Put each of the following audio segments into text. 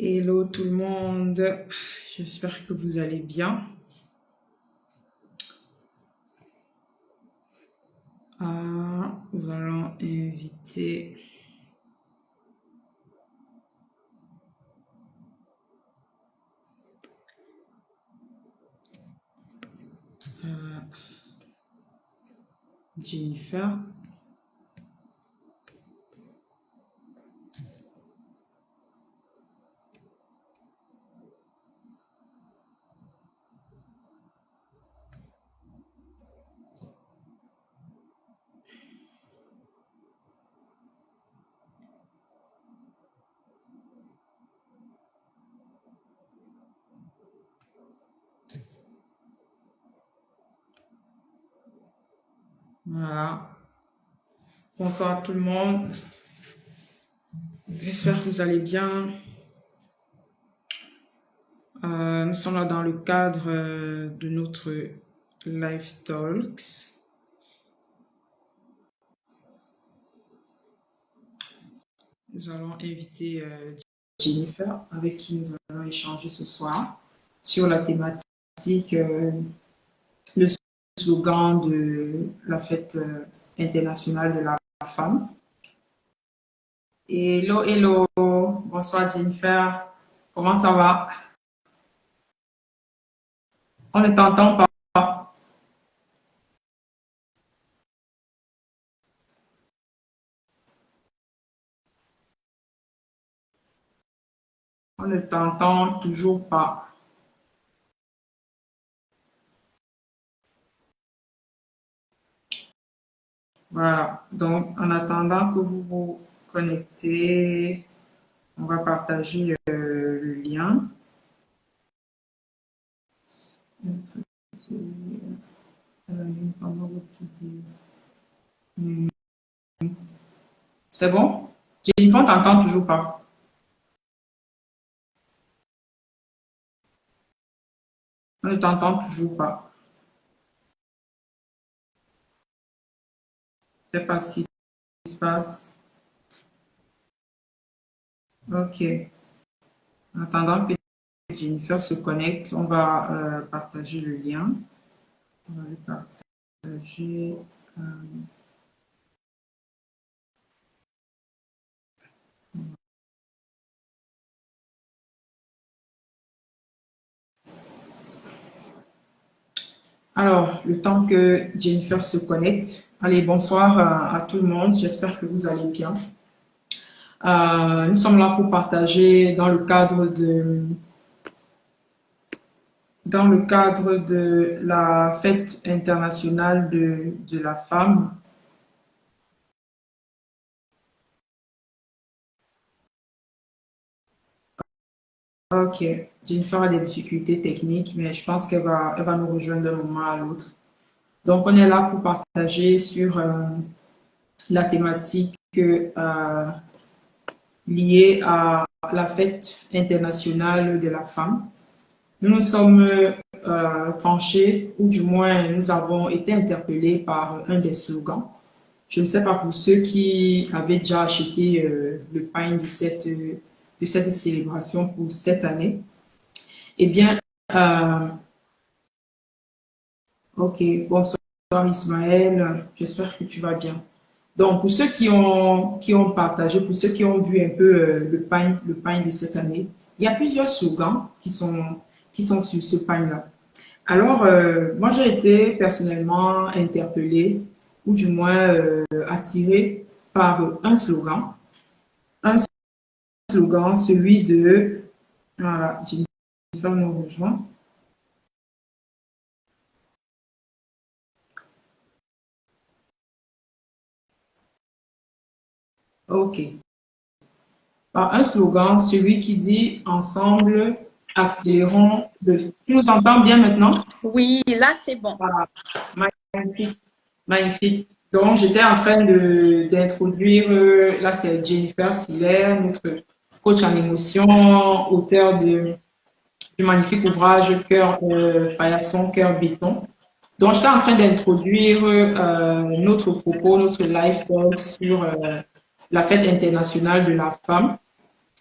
Hello tout le monde, j'espère que vous allez bien. Nous allons inviter Jennifer. Voilà. Bonsoir à tout le monde. J'espère que vous allez bien. Nous sommes là dans le cadre de notre Live Talks. Nous allons inviter Jennifer, avec qui nous allons échanger ce soir sur la thématique, le slogan de la fête internationale de la femme. Hello, hello. Bonsoir Jennifer. Comment ça va? On ne t'entend pas. On ne t'entend toujours pas. Voilà. Donc, en attendant que vous vous connectez, on va partager le lien. C'est bon? Jennifer, on t'entend toujours pas. On ne t'entend toujours pas. Je ne sais pas ce qui se passe. Ok. En attendant que Jennifer se connecte, on va partager le lien. On va le partager. Alors, le temps que Jennifer se connecte. Allez, bonsoir à tout le monde. J'espère que vous allez bien. Nous sommes là pour partager dans le cadre de la fête internationale de la femme. Ok, Jennifer a des difficultés techniques, mais je pense qu'elle va nous rejoindre d'un moment à l'autre. Donc, on est là pour partager sur la thématique liée à la fête internationale de la femme. Nous nous sommes penchés, ou du moins nous avons été interpellés par un des slogans. Je ne sais pas pour ceux qui avaient déjà acheté le pain de cette célébration pour cette année. Eh bien, ok, bonsoir Ismaël, j'espère que tu vas bien. Donc, pour ceux qui ont partagé, pour ceux qui ont vu un peu le pain de cette année, il y a plusieurs slogans qui sont sur ce pain-là. Alors, moi, j'ai été personnellement interpellée, ou du moins attirée par un slogan. Un slogan, celui de... Voilà, Jennifer nous rejoint. OK. Un slogan, celui qui dit ensemble, accélérons le. Tu nous entends bien maintenant? Oui, là c'est bon. Voilà. Magnifique, magnifique. Donc, j'étais en train d'introduire, là c'est Jennifer Siller, notre coach en émotion, auteur du magnifique ouvrage Cœur paillasson, cœur béton. Donc, j'étais en train d'introduire notre propos, notre live talk sur la fête internationale de la femme.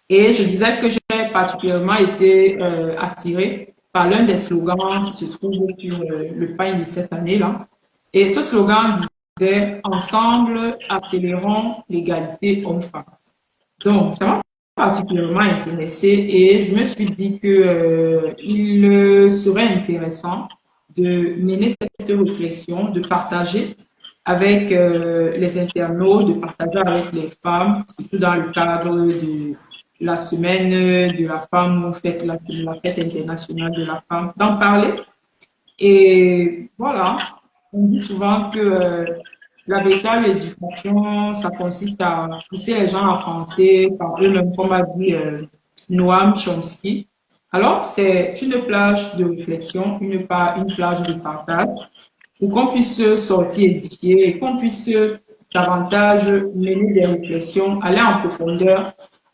Et je disais que j'ai particulièrement été attirée par l'un des slogans qui se trouve sur le pain de cette année-là. Et ce slogan disait Ensemble, accélérons l'égalité homme-femme. Donc, ça m'a particulièrement intéressée et je me suis dit que il serait intéressant de mener cette réflexion, de partager avec les internautes, de partager avec les femmes, surtout dans le cadre de la semaine de la femme, ou fête, la fête internationale de la femme, d'en parler. Et voilà, on dit souvent que la véritable éducation, ça consiste à pousser les gens à penser par eux-mêmes, comme a dit Noam Chomsky. Alors, c'est une plage de réflexion, une plage de partage, pour qu'on puisse sortir édifié et qu'on puisse davantage mener des réflexions, aller en profondeur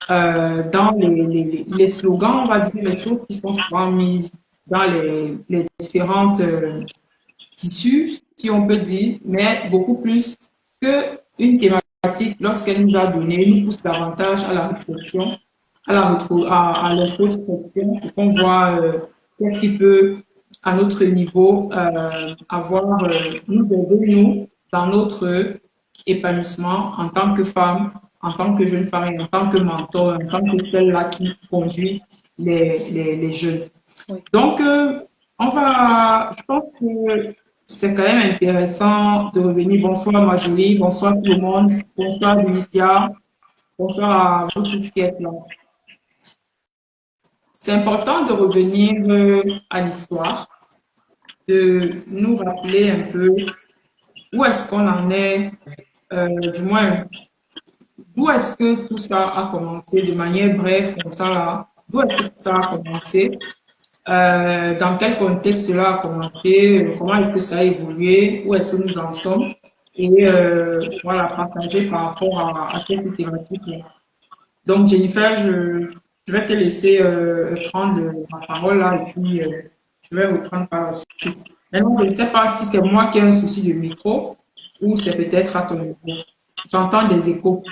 dans les slogans, on va dire, les choses qui sont souvent mises dans les différentes tissus, si on peut dire, mais beaucoup plus qu'une thématique, lorsqu'elle nous a donné, nous pousse davantage à la réflexion, à l'introspection, pour qu'on voit qu'est-ce qui peut, à notre niveau, nous aider, nous, dans notre épanouissement en tant que femme, en tant que jeune femme et en tant que mentor, en tant que celle-là qui conduit les jeunes. Oui. Donc, je pense que c'est quand même intéressant de revenir. Bonsoir Marjorie, bonsoir tout le monde, bonsoir Lucia, bonsoir à vous tous qui êtes là. C'est important de revenir à l'histoire, de nous rappeler un peu où est-ce qu'on en est, du moins, d'où est-ce que tout ça a commencé, de manière brève, comme ça, là, d'où est-ce que tout ça a commencé, dans quel contexte cela a commencé, comment est-ce que ça a évolué, où est-ce que nous en sommes, et voilà, partager par rapport à cette thématique-là. Donc, Jennifer, je vais te laisser prendre la parole là, et puis je vais reprendre par la suite. Maintenant, je ne sais pas si c'est moi qui ai un souci de micro ou c'est peut-être à ton micro. J'entends des échos.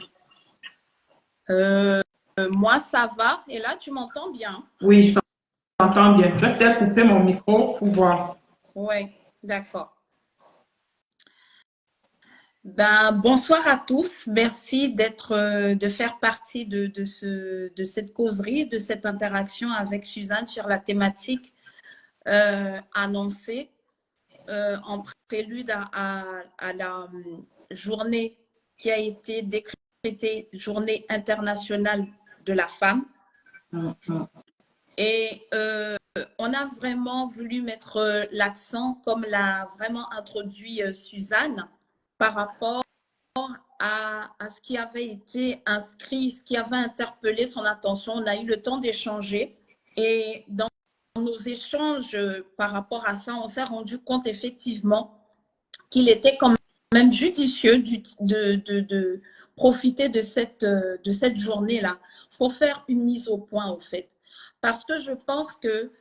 Moi, ça va. Et là, tu m'entends bien? Oui, je t'entends bien. Je vais peut-être couper mon micro pour voir. Oui, d'accord. Ben, bonsoir à tous. Merci de faire partie de cette causerie, de cette interaction avec Suzanne sur la thématique annoncée en prélude à la journée qui a été décrétée Journée internationale de la femme. Et on a vraiment voulu mettre l'accent, comme l'a vraiment introduit Suzanne, par rapport à ce qui avait été inscrit, ce qui avait interpellé son attention. On a eu le temps d'échanger et dans nos échanges par rapport à ça, on s'est rendu compte effectivement qu'il était quand même judicieux de profiter de cette journée-là pour faire une mise au point, au fait. Parce que je pense que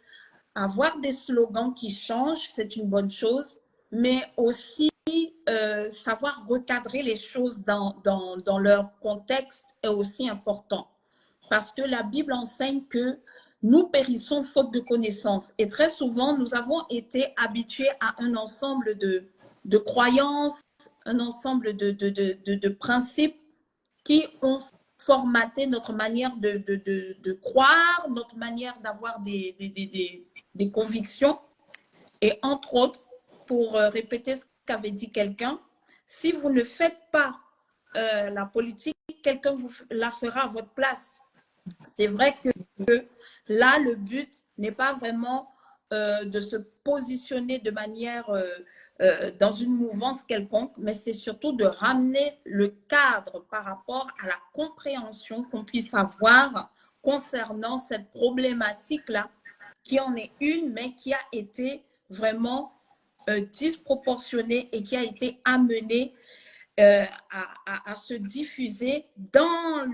avoir des slogans qui changent, c'est une bonne chose, mais aussi savoir recadrer les choses dans leur contexte est aussi important. Parce que la Bible enseigne que nous périssons faute de connaissances. Et très souvent, nous avons été habitués à un ensemble de croyances, un ensemble de principes qui ont formaté notre manière de croire, notre manière d'avoir des convictions. Et entre autres, pour répéter ce qu'avait dit quelqu'un, si vous ne faites pas la politique, quelqu'un vous la fera à votre place. C'est vrai que là, le but n'est pas vraiment de se positionner de manière dans une mouvance quelconque, mais c'est surtout de ramener le cadre par rapport à la compréhension qu'on puisse avoir concernant cette problématique-là, qui en est une, mais qui a été vraiment disproportionnée et qui a été amenée à se diffuser dans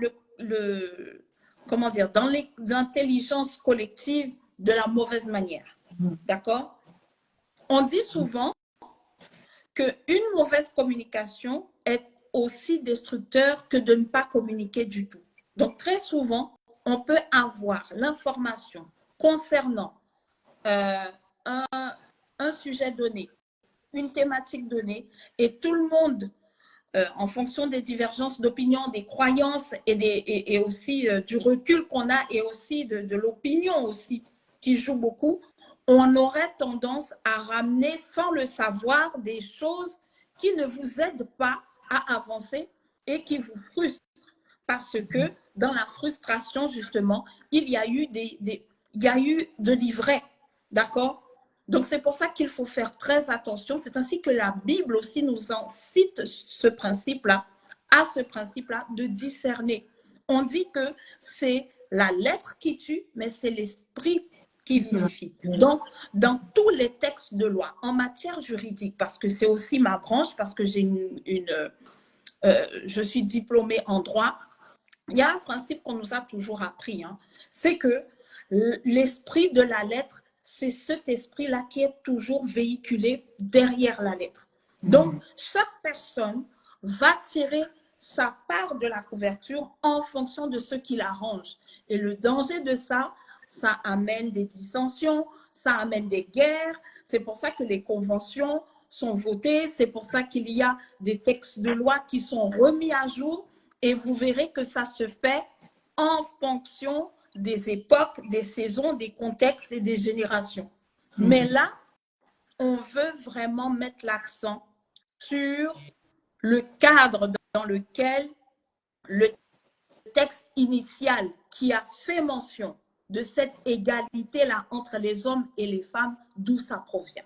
comment dire, dans l'intelligence collective de la mauvaise manière. D'accord? On dit souvent qu'une mauvaise communication est aussi destructeur que de ne pas communiquer du tout. Donc, très souvent, on peut avoir l'information concernant un sujet donné, une thématique donnée, et tout le monde, en fonction des divergences d'opinion, des croyances et aussi du recul qu'on a et aussi de l'opinion aussi qui joue beaucoup, on aurait tendance à ramener sans le savoir des choses qui ne vous aident pas à avancer et qui vous frustrent. Parce que dans la frustration, justement, il y a eu de l'ivraie, d'accord? Donc, c'est pour ça qu'il faut faire très attention. C'est ainsi que la Bible aussi nous incite ce principe-là, à ce principe-là de discerner. On dit que c'est la lettre qui tue, mais c'est l'esprit qui vivifie. Donc, dans tous les textes de loi, en matière juridique, parce que c'est aussi ma branche, parce que j'ai je suis diplômée en droit, il y a un principe qu'on nous a toujours appris, hein, c'est que l'esprit de la lettre, c'est cet esprit-là qui est toujours véhiculé derrière la lettre. Donc, chaque personne va tirer sa part de la couverture en fonction de ce qui l'arrange. Et le danger de ça, ça amène des dissensions, ça amène des guerres. C'est pour ça que les conventions sont votées, c'est pour ça qu'il y a des textes de loi qui sont remis à jour. Et vous verrez que ça se fait en fonction des époques, des saisons, des contextes et des générations. Mais là, on veut vraiment mettre l'accent sur le cadre dans lequel le texte initial qui a fait mention de cette égalité-là entre les hommes et les femmes, d'où ça provient.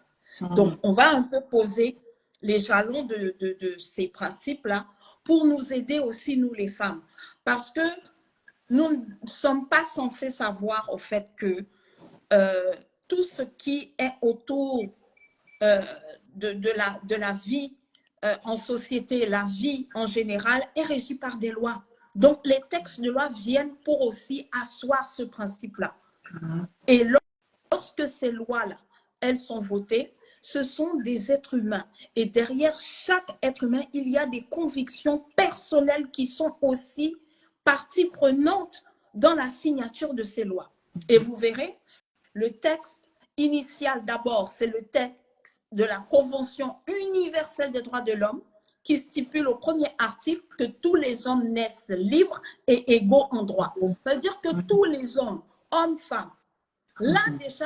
Donc, on va un peu poser les jalons de ces principes-là pour nous aider aussi, nous les femmes. Parce que nous ne sommes pas censés savoir au fait que tout ce qui est autour de la vie en société, la vie en général, est régie par des lois. Donc, les textes de loi viennent pour aussi asseoir ce principe-là. Et lorsque ces lois-là, elles sont votées, ce sont des êtres humains. Et derrière chaque être humain, il y a des convictions personnelles qui sont aussi partie prenante dans la signature de ces lois. Et vous verrez, le texte initial d'abord, c'est le texte de la Convention universelle des droits de l'homme qui stipule au premier article que tous les hommes naissent libres et égaux en droit. Ça veut dire que tous les hommes, femmes, là déjà,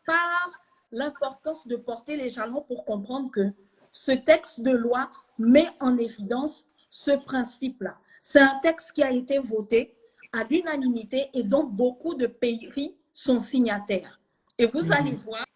par l'importance de porter les jalons pour comprendre que ce texte de loi met en évidence ce principe-là. C'est un texte qui a été voté à l'unanimité et dont beaucoup de pays sont signataires. Et vous allez voir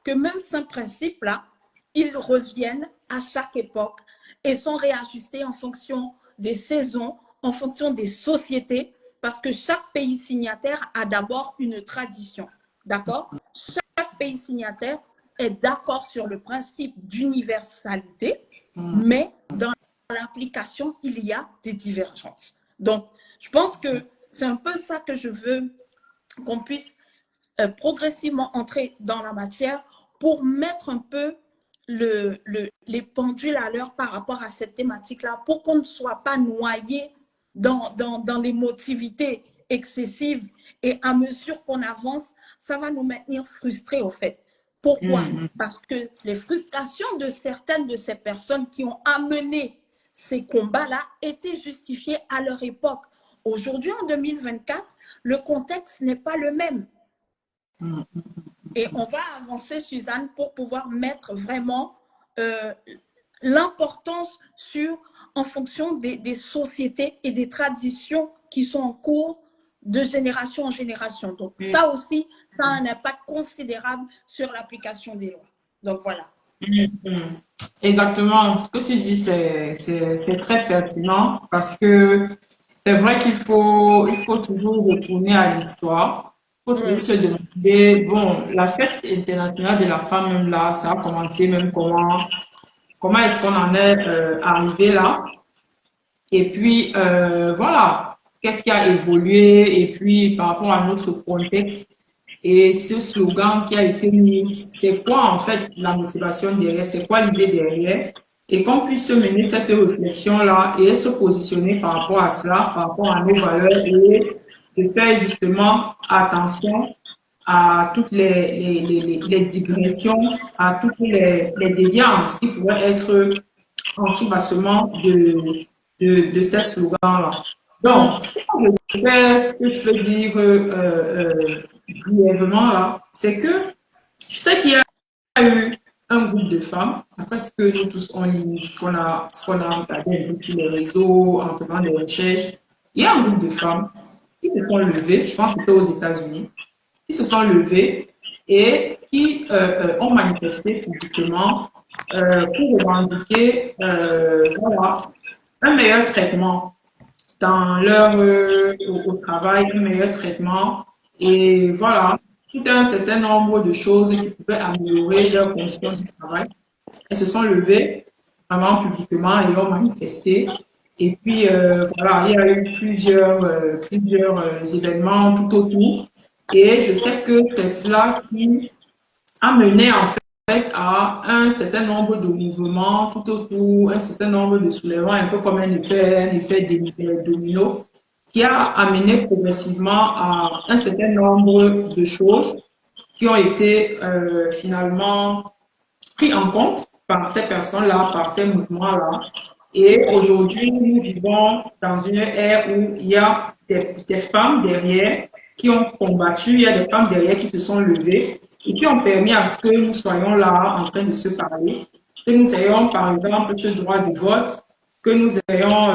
que même ce principe-là, ils reviennent à chaque époque et sont réajustés en fonction des saisons, en fonction des sociétés, parce que chaque pays signataire a d'abord une tradition. D'accord? Chaque pays signataire est d'accord sur le principe d'universalité, mais dans l'application, il y a des divergences. Donc, je pense que c'est un peu ça que je veux qu'on puisse progressivement entrer dans la matière pour mettre un peu les pendules à l'heure par rapport à cette thématique-là, pour qu'on ne soit pas noyé dans l'émotivité excessive. Et à mesure qu'on avance, ça va nous maintenir frustrés, au fait. Pourquoi? Parce que les frustrations de certaines de ces personnes qui ont amené ces combats-là étaient justifiées à leur époque. Aujourd'hui, en 2024, le contexte n'est pas le même. Et on va avancer, Suzanne, pour pouvoir mettre vraiment l'importance en fonction des sociétés et des traditions qui sont en cours de génération en génération. Donc, ça aussi, ça a un impact considérable sur l'application des lois. Donc, voilà. Exactement. Ce que tu dis, c'est très pertinent parce que c'est vrai qu'il faut toujours retourner à l'histoire. Il faut toujours se demander, bon, la fête internationale de la femme, même là, ça a commencé, même comment est-ce qu'on en est arrivé là? Et puis, voilà, qu'est-ce qui a évolué? Et puis, par rapport à notre contexte, et ce slogan qui a été mis, c'est quoi en fait la motivation derrière, c'est quoi l'idée derrière, et qu'on puisse mener cette réflexion-là et se positionner par rapport à cela, par rapport à nos valeurs et de faire justement attention à toutes les digressions, à toutes les déviances qui pourraient être en soubassement de ces slogans-là. Donc, ce que je peux dire brièvement là, c'est que je sais qu'il y a eu un groupe de femmes, après ce que nous tous on lit, ce qu'on a regardé un peu sur les réseaux, en faisant des recherches, il y a un groupe de femmes qui se sont levées, je pense que c'était aux États-Unis, qui se sont levées et qui ont manifesté publiquement pour revendiquer voilà, un meilleur traitement dans au travail, un meilleur traitement et voilà, tout un certain nombre de choses qui pouvaient améliorer leurs conditions de travail. Elles se sont levées vraiment publiquement et ont manifesté. Et puis, voilà, il y a eu plusieurs événements tout autour. Et je sais que c'est cela qui a mené en fait à un certain nombre de mouvements tout autour, un certain nombre de soulèvements, un peu comme un effet domino, qui a amené progressivement à un certain nombre de choses qui ont été finalement pris en compte par ces personnes-là, par ces mouvements-là. Et aujourd'hui, nous vivons dans une ère où il y a des femmes derrière qui ont combattu, il y a des femmes derrière qui se sont levées et qui ont permis à ce que nous soyons là en train de se parler, que nous ayons par exemple ce droit de vote, que nous ayons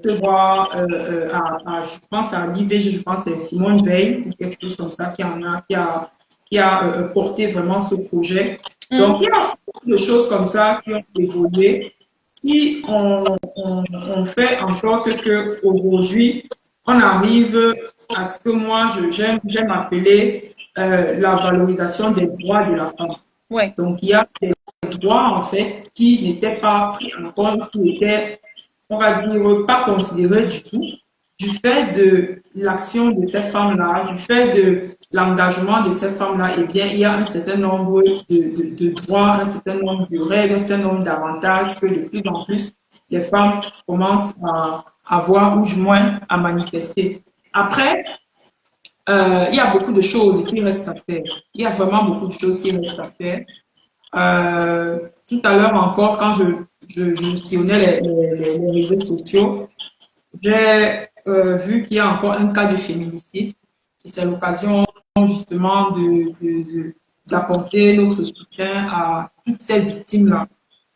ce droit je pense à l'IVG, je pense à Simone Veil ou quelque chose comme ça qui a porté vraiment ce projet. Donc, il y a beaucoup de choses comme ça qui ont évolué, qui ont fait en sorte qu'aujourd'hui, on arrive à ce que moi, j'aime appeler la valorisation des droits de la femme. Ouais. Donc, il y a des droits, en fait, qui n'étaient pas pris en compte, qui étaient, on va dire, pas considérés du tout, du fait de l'action de ces femmes-là, du fait de l'engagement de ces femmes-là, eh bien, il y a un certain nombre de droits, un certain nombre de règles, un certain nombre d'avantages que de plus en plus les femmes commencent à avoir ou du moins à manifester. Après, il y a beaucoup de choses qui restent à faire. Il y a vraiment beaucoup de choses qui restent à faire. Tout à l'heure encore, quand je sillonnais les réseaux sociaux, j'ai vu qu'il y a encore un cas de féminicide et c'est l'occasion justement d'apporter notre soutien à toutes ces victimes-là.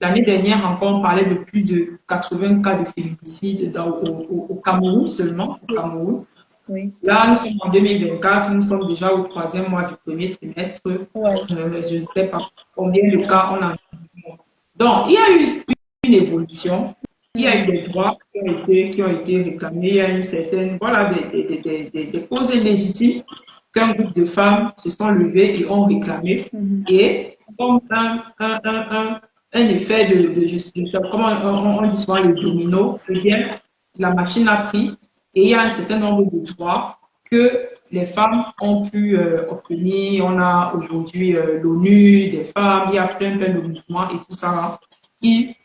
L'année dernière encore, on parlait de plus de 80 cas de féminicide au Cameroun seulement, au Cameroun. Oui. Là, nous sommes en 2024, nous sommes déjà au troisième mois du premier trimestre. Ouais. Je ne sais pas combien de cas on a. Donc, il y a eu une évolution, il y a eu des droits qui ont été réclamés, il y a eu certaines, voilà, des causes légitimes qu'un groupe de femmes se sont levées et ont réclamé. Et comme un effet comment on dit souvent le domino, eh bien, la machine a pris et il y a un certain nombre de droits que les femmes ont pu obtenir. On a aujourd'hui l'ONU des femmes, il y a plein de mouvements et tout ça qui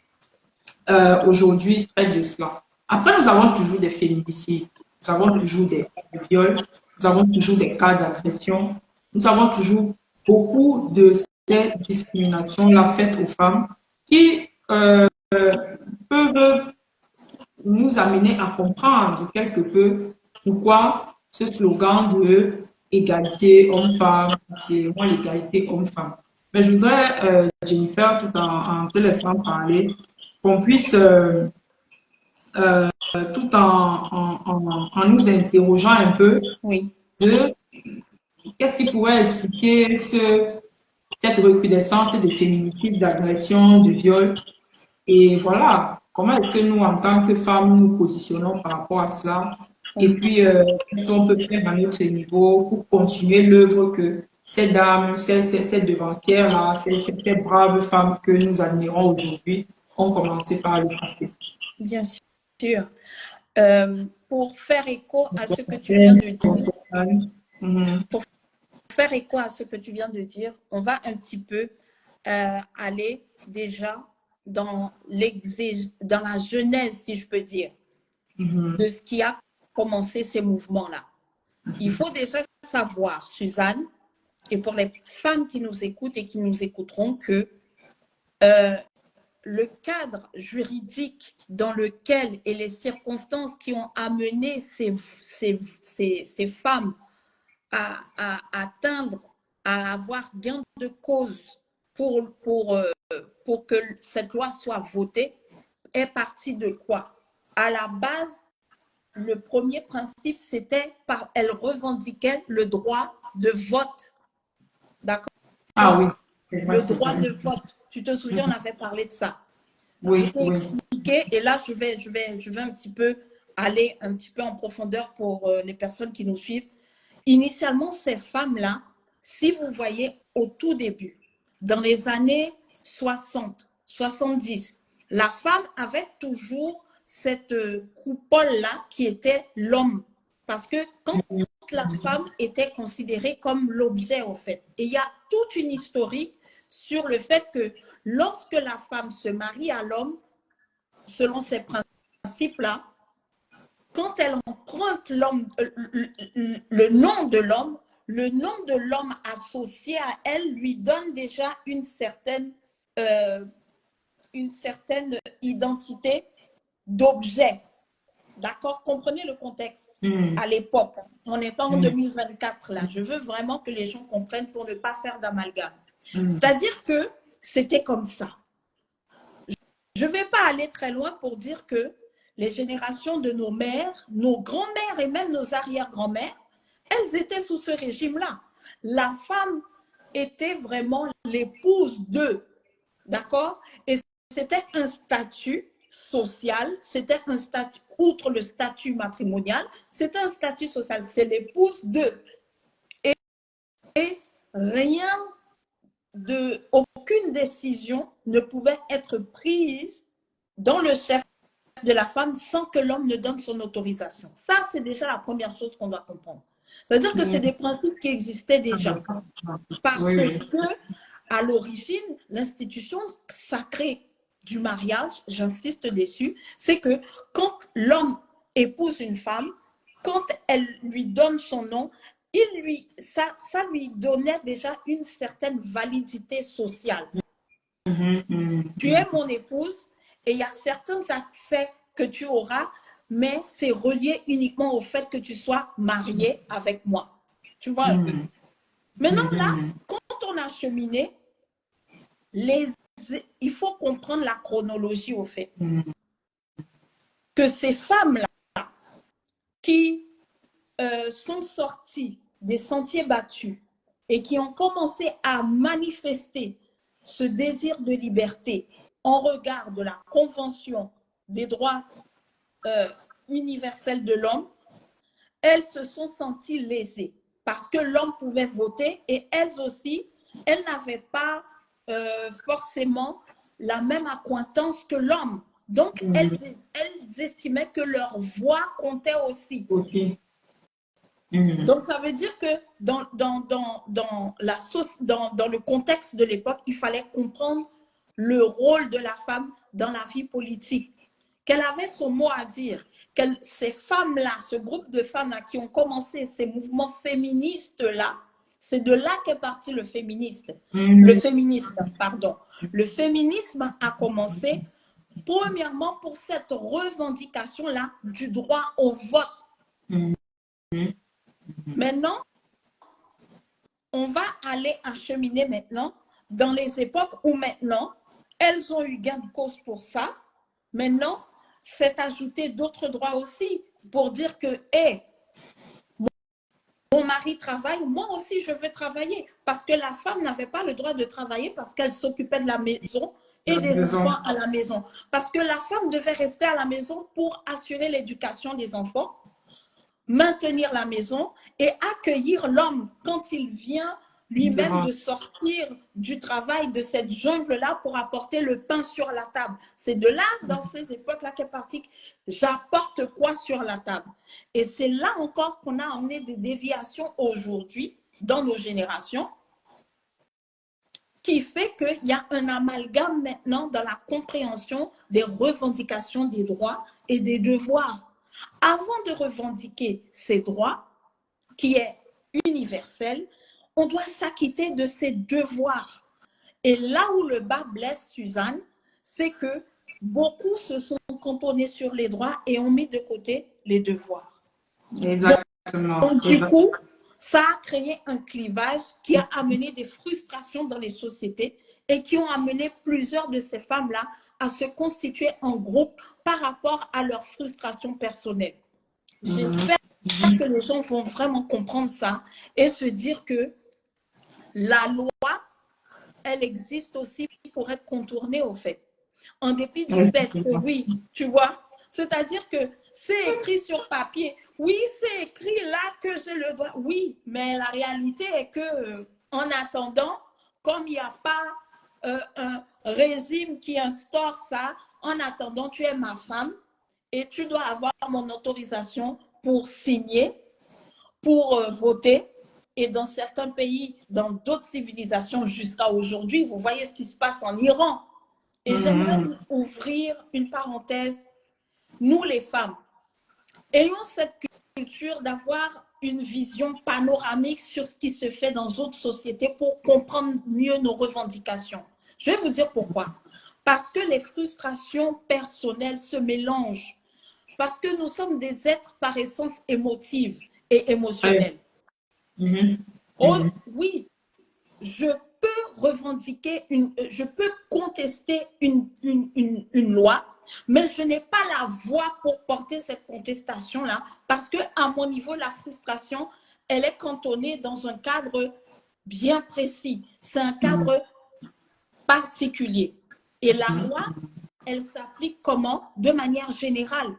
aujourd'hui traitent de cela. Après, nous avons toujours des féminicides, nous avons toujours des cas de viol, nous avons toujours des cas d'agression, nous avons toujours beaucoup de ces discriminations-là faites aux femmes qui peuvent nous amener à comprendre quelque peu pourquoi ce slogan de égalité homme-femme, c'est vraiment l'égalité homme-femme. Mais je voudrais, Jennifer, tout en te laissant parler, qu'on puisse, tout en nous interrogeant un peu Oui. de qu'est-ce qui pourrait expliquer cette recrudescence de féminicide, d'agression, de viol. Et voilà, comment est-ce que nous, en tant que femmes, nous positionnons par rapport à cela? Et puis, qu'est-ce qu'on peut faire à notre niveau pour continuer l'œuvre que ces dames, ces devancières-là, ces braves femmes que nous admirons aujourd'hui ont commencé par le passé. Bien sûr. Pour faire écho à ce que tu viens de dire, pour faire écho à ce que tu viens de dire, on va un petit peu aller déjà dans la genèse, si je peux dire, de ce qui a commencé ces mouvements-là. il faut déjà savoir, Suzanne, et pour les femmes qui nous écoutent et qui nous écouteront, que le cadre juridique dans lequel et les circonstances qui ont amené ces femmes à atteindre, à avoir gain de cause pour que cette loi soit votée, est partie de quoi? À la base, le premier principe, c'était qu'elle revendiquait le droit de vote. D'accord? Ah oui. Le droit de vote. Tu te souviens, on avait parlé de ça. Oui, je t'ai expliqué, et là, je vais un petit peu aller un petit peu en profondeur pour les personnes qui nous suivent. Initialement, ces femmes-là, si vous voyez au tout début, dans les années 60, 70, la femme avait toujours cette coupole-là qui était l'homme. Parce que quand la femme était considérée comme l'objet, en fait, et il y a toute une historique sur le fait que lorsque la femme se marie à l'homme, selon ces principes-là, quand elle emprunte le nom de l'homme, le nom de l'homme associé à elle lui donne déjà une certaine identité d'objet. D'accord? Comprenez le contexte à l'époque. On n'est pas en 2024 là. Je veux vraiment que les gens comprennent pour ne pas faire d'amalgame. C'est-à-dire que c'était comme ça. Je ne vais pas aller très loin pour dire que les générations de nos mères, nos grands-mères et même nos arrière-grand-mères, elles étaient sous ce régime-là. La femme était vraiment l'épouse d'eux, d'accord? Et c'était un statut social, c'était un statut, outre le statut matrimonial, c'était un statut social, c'est l'épouse d'eux. Et rien aucune décision ne pouvait être prise dans le chef de la femme sans que l'homme ne donne son autorisation. Ça, c'est déjà la première chose qu'on doit comprendre. C'est-à-dire que c'est des principes qui existaient déjà. Parce que, à l'origine, l'institution sacrée du mariage, j'insiste dessus, c'est que quand l'homme épouse une femme, quand elle lui donne son nom, ça lui donnait déjà une certaine validité sociale. Tu es mon épouse et il y a certains accès que tu auras, mais c'est relié uniquement au fait que tu sois marié avec moi. Tu vois un peu. Maintenant, là, quand on a cheminé, il faut comprendre la chronologie au fait. Que ces femmes-là qui sont sorties des sentiers battus et qui ont commencé à manifester ce désir de liberté en regard de la Convention des droits universels de l'homme, elles se sont senties lésées parce que l'homme pouvait voter et elles aussi, elles n'avaient pas forcément la même accointance que l'homme. Donc, elles estimaient que leur voix comptait aussi. Donc, ça veut dire que dans le contexte de l'époque, il fallait comprendre le rôle de la femme dans la vie politique, qu'elle avait son mot à dire, que ces femmes-là, ce groupe de femmes-là qui ont commencé ces mouvements féministes-là, c'est de là qu'est parti le féminisme. Le féminisme a commencé premièrement pour cette revendication-là du droit au vote. Maintenant, on va aller acheminer maintenant dans les époques où maintenant, elles ont eu gain de cause pour ça. Maintenant, c'est ajouter d'autres droits aussi pour dire que, hey, mon mari travaille, moi aussi je veux travailler. Parce que la femme n'avait pas le droit de travailler parce qu'elle s'occupait de la maison et des enfants à la maison. Parce que la femme devait rester à la maison pour assurer l'éducation des enfants, maintenir la maison et accueillir l'homme quand il vient lui-même de sortir du travail de cette jungle-là pour apporter le pain sur la table. C'est de là, dans ces époques-là, qu'est parti, j'apporte quoi sur la table. Et c'est là encore qu'on a emmené des déviations aujourd'hui dans nos générations qui fait qu'il y a un amalgame maintenant dans la compréhension des revendications des droits et des devoirs. Avant de revendiquer ces droits, qui est universel, on doit s'acquitter de ses devoirs. Et là où le bas blesse, Suzanne, c'est que beaucoup se sont cantonnés sur les droits et ont mis de côté les devoirs. Exactement. Donc du coup, ça a créé un clivage qui a amené des frustrations dans les sociétés et qui ont amené plusieurs de ces femmes-là à se constituer en groupe par rapport à leurs frustrations personnelles. J'espère que les gens vont vraiment comprendre ça et se dire que la loi, elle existe aussi pour être contournée au fait. En dépit du fait que oui, tu vois, c'est-à-dire que c'est écrit sur papier. Oui, c'est écrit là que j'ai le droit. Oui, mais la réalité est que en attendant, comme il n'y a pas un régime qui instaure ça, en attendant, tu es ma femme et tu dois avoir mon autorisation pour signer, pour voter. Et dans certains pays, dans d'autres civilisations jusqu'à aujourd'hui, vous voyez ce qui se passe en Iran. Et j'aimerais ouvrir une parenthèse. Nous, les femmes, ayons cette culture d'avoir une vision panoramique sur ce qui se fait dans d'autres sociétés pour comprendre mieux nos revendications. Je vais vous dire pourquoi. Parce que les frustrations personnelles se mélangent. Parce que nous sommes des êtres par essence émotifs et émotionnels. Oh, oui, je peux revendiquer, je peux contester une loi, mais je n'ai pas la voix pour porter cette contestation-là parce que à mon niveau, la frustration, elle est cantonnée dans un cadre bien précis. C'est un cadre particulier. Et la loi, elle s'applique comment? De manière générale.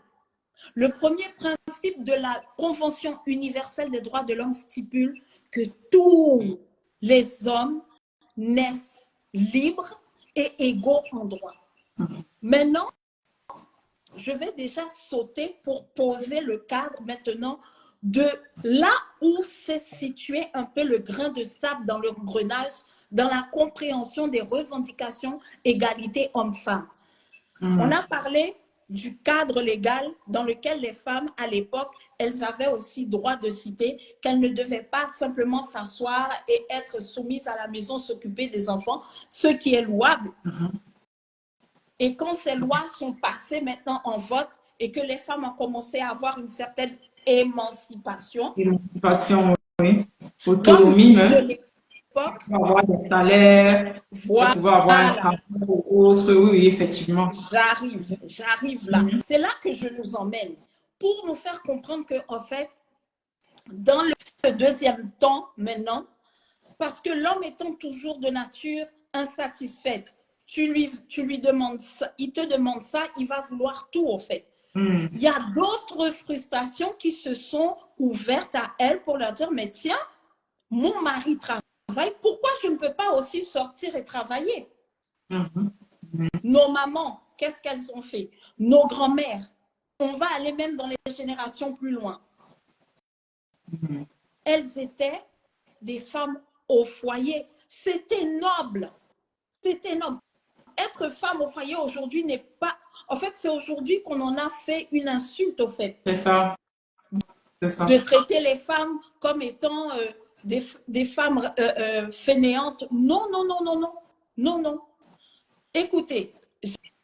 Le premier principe de la Convention universelle des droits de l'homme stipule que tous les hommes naissent libres et égaux en droit. Maintenant, je vais déjà sauter pour poser le cadre maintenant de là où s'est situé un peu le grain de sable dans l'engrenage, dans la compréhension des revendications égalité homme-femme. On a parlé du cadre légal dans lequel les femmes, à l'époque, elles avaient aussi droit de citer qu'elles ne devaient pas simplement s'asseoir et être soumises à la maison, s'occuper des enfants, ce qui est louable. Et quand ces lois sont passées maintenant en vote et que les femmes ont commencé à avoir une certaine émancipation. Émancipation, oui. Autonomie, hein. Avoir des salaires, voilà. Pouvoir avoir un travail ou autre, oui, effectivement. J'arrive là. C'est là que je nous emmène pour nous faire comprendre que, en fait, dans le deuxième temps maintenant, parce que l'homme étant toujours de nature insatisfaite, tu lui demandes ça, il te demande ça, il va vouloir tout, au fait. Il y a d'autres frustrations qui se sont ouvertes à elle pour leur dire, mais tiens, mon mari travaille, pourquoi je ne peux pas aussi sortir et travailler? Nos mamans, qu'est-ce qu'elles ont fait? Nos grands-mères, on va aller même dans les générations plus loin. Elles étaient des femmes au foyer. C'était noble. C'était noble. Être femme au foyer aujourd'hui n'est pas... En fait, c'est aujourd'hui qu'on en a fait une insulte, au fait. C'est ça. De traiter les femmes comme étant des femmes fainéantes. Non, non, non, non, non. Non, non. Écoutez,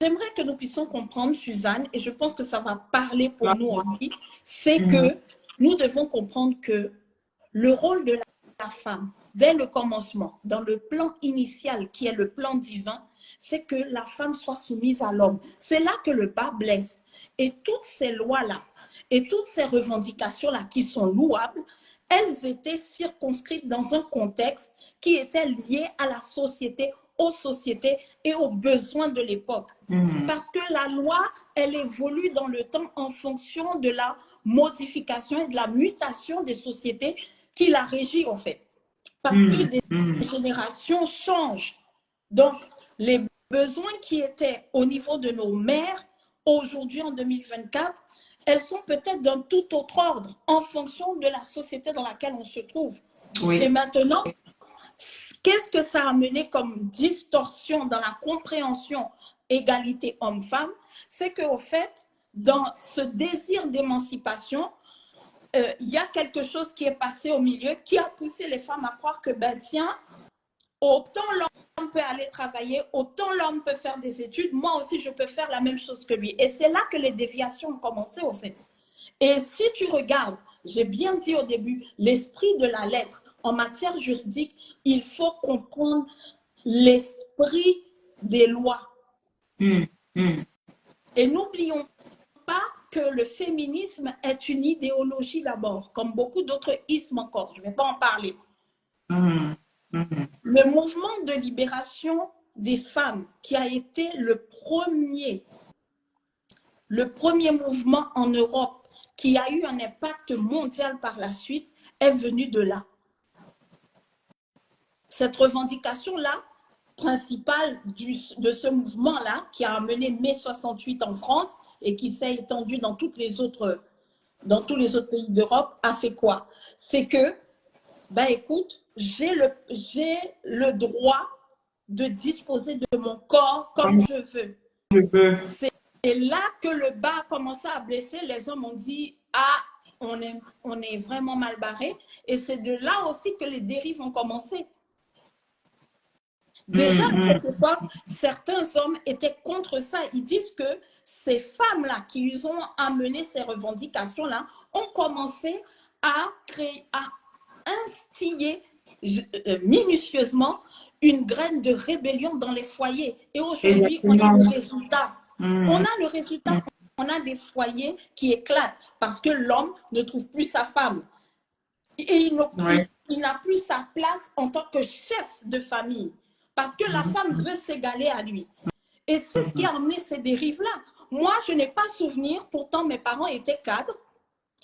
j'aimerais que nous puissions comprendre, Suzanne, et je pense que ça va parler pour nous aussi, c'est que nous devons comprendre que le rôle de la femme, dès le commencement, dans le plan initial qui est le plan divin, c'est que la femme soit soumise à l'homme. C'est là que le bas blesse. Et toutes ces lois-là, et toutes ces revendications-là qui sont louables, elles étaient circonscrites dans un contexte qui était lié à la société, aux sociétés et aux besoins de l'époque. Parce que la loi, elle évolue dans le temps en fonction de la modification et de la mutation des sociétés qui la régit, en fait. Parce que des générations changent. Donc, les besoins qui étaient au niveau de nos mères, aujourd'hui en 2024, elles sont peut-être d'un tout autre ordre en fonction de la société dans laquelle on se trouve. Et maintenant, qu'est-ce que ça a amené comme distorsion dans la compréhension égalité homme-femme? C'est qu'au fait, dans ce désir d'émancipation, il y a quelque chose qui est passé au milieu qui a poussé les femmes à croire que, ben tiens, autant l'homme peut aller travailler, autant l'homme peut faire des études, moi aussi je peux faire la même chose que lui. Et c'est là que les déviations ont commencé au fait. Et si tu regardes, j'ai bien dit au début, l'esprit de la lettre en matière juridique, il faut comprendre l'esprit des lois. Et n'oublions pas que le féminisme est une idéologie d'abord, comme beaucoup d'autres ismes encore. Je ne vais pas en parler. Le mouvement de libération des femmes, qui a été le premier mouvement en Europe qui a eu un impact mondial par la suite, est venu de là. Cette revendication-là, principale de ce mouvement-là, qui a amené mai 68 en France et qui s'est étendu dans tous les autres pays d'Europe, a fait quoi? C'est que, ben écoute, j'ai le droit de disposer de mon corps comme je veux. C'est là que le bas a commencé à blesser. Les hommes ont dit, ah, on est vraiment mal barré. Et c'est de là aussi que les dérives ont commencé. Déjà, à cette époque, certains hommes étaient contre ça. Ils disent que ces femmes-là qui ont amené ces revendications-là ont commencé à créer, à instiller minutieusement une graine de rébellion dans les foyers. Et aujourd'hui, on a le résultat. On a le résultat. On a des foyers qui éclatent parce que l'homme ne trouve plus sa femme. Et il n'a plus sa place en tant que chef de famille. Parce que la femme veut s'égaler à lui. Et c'est ce qui a amené ces dérives-là. Moi, je n'ai pas souvenir, pourtant mes parents étaient cadres.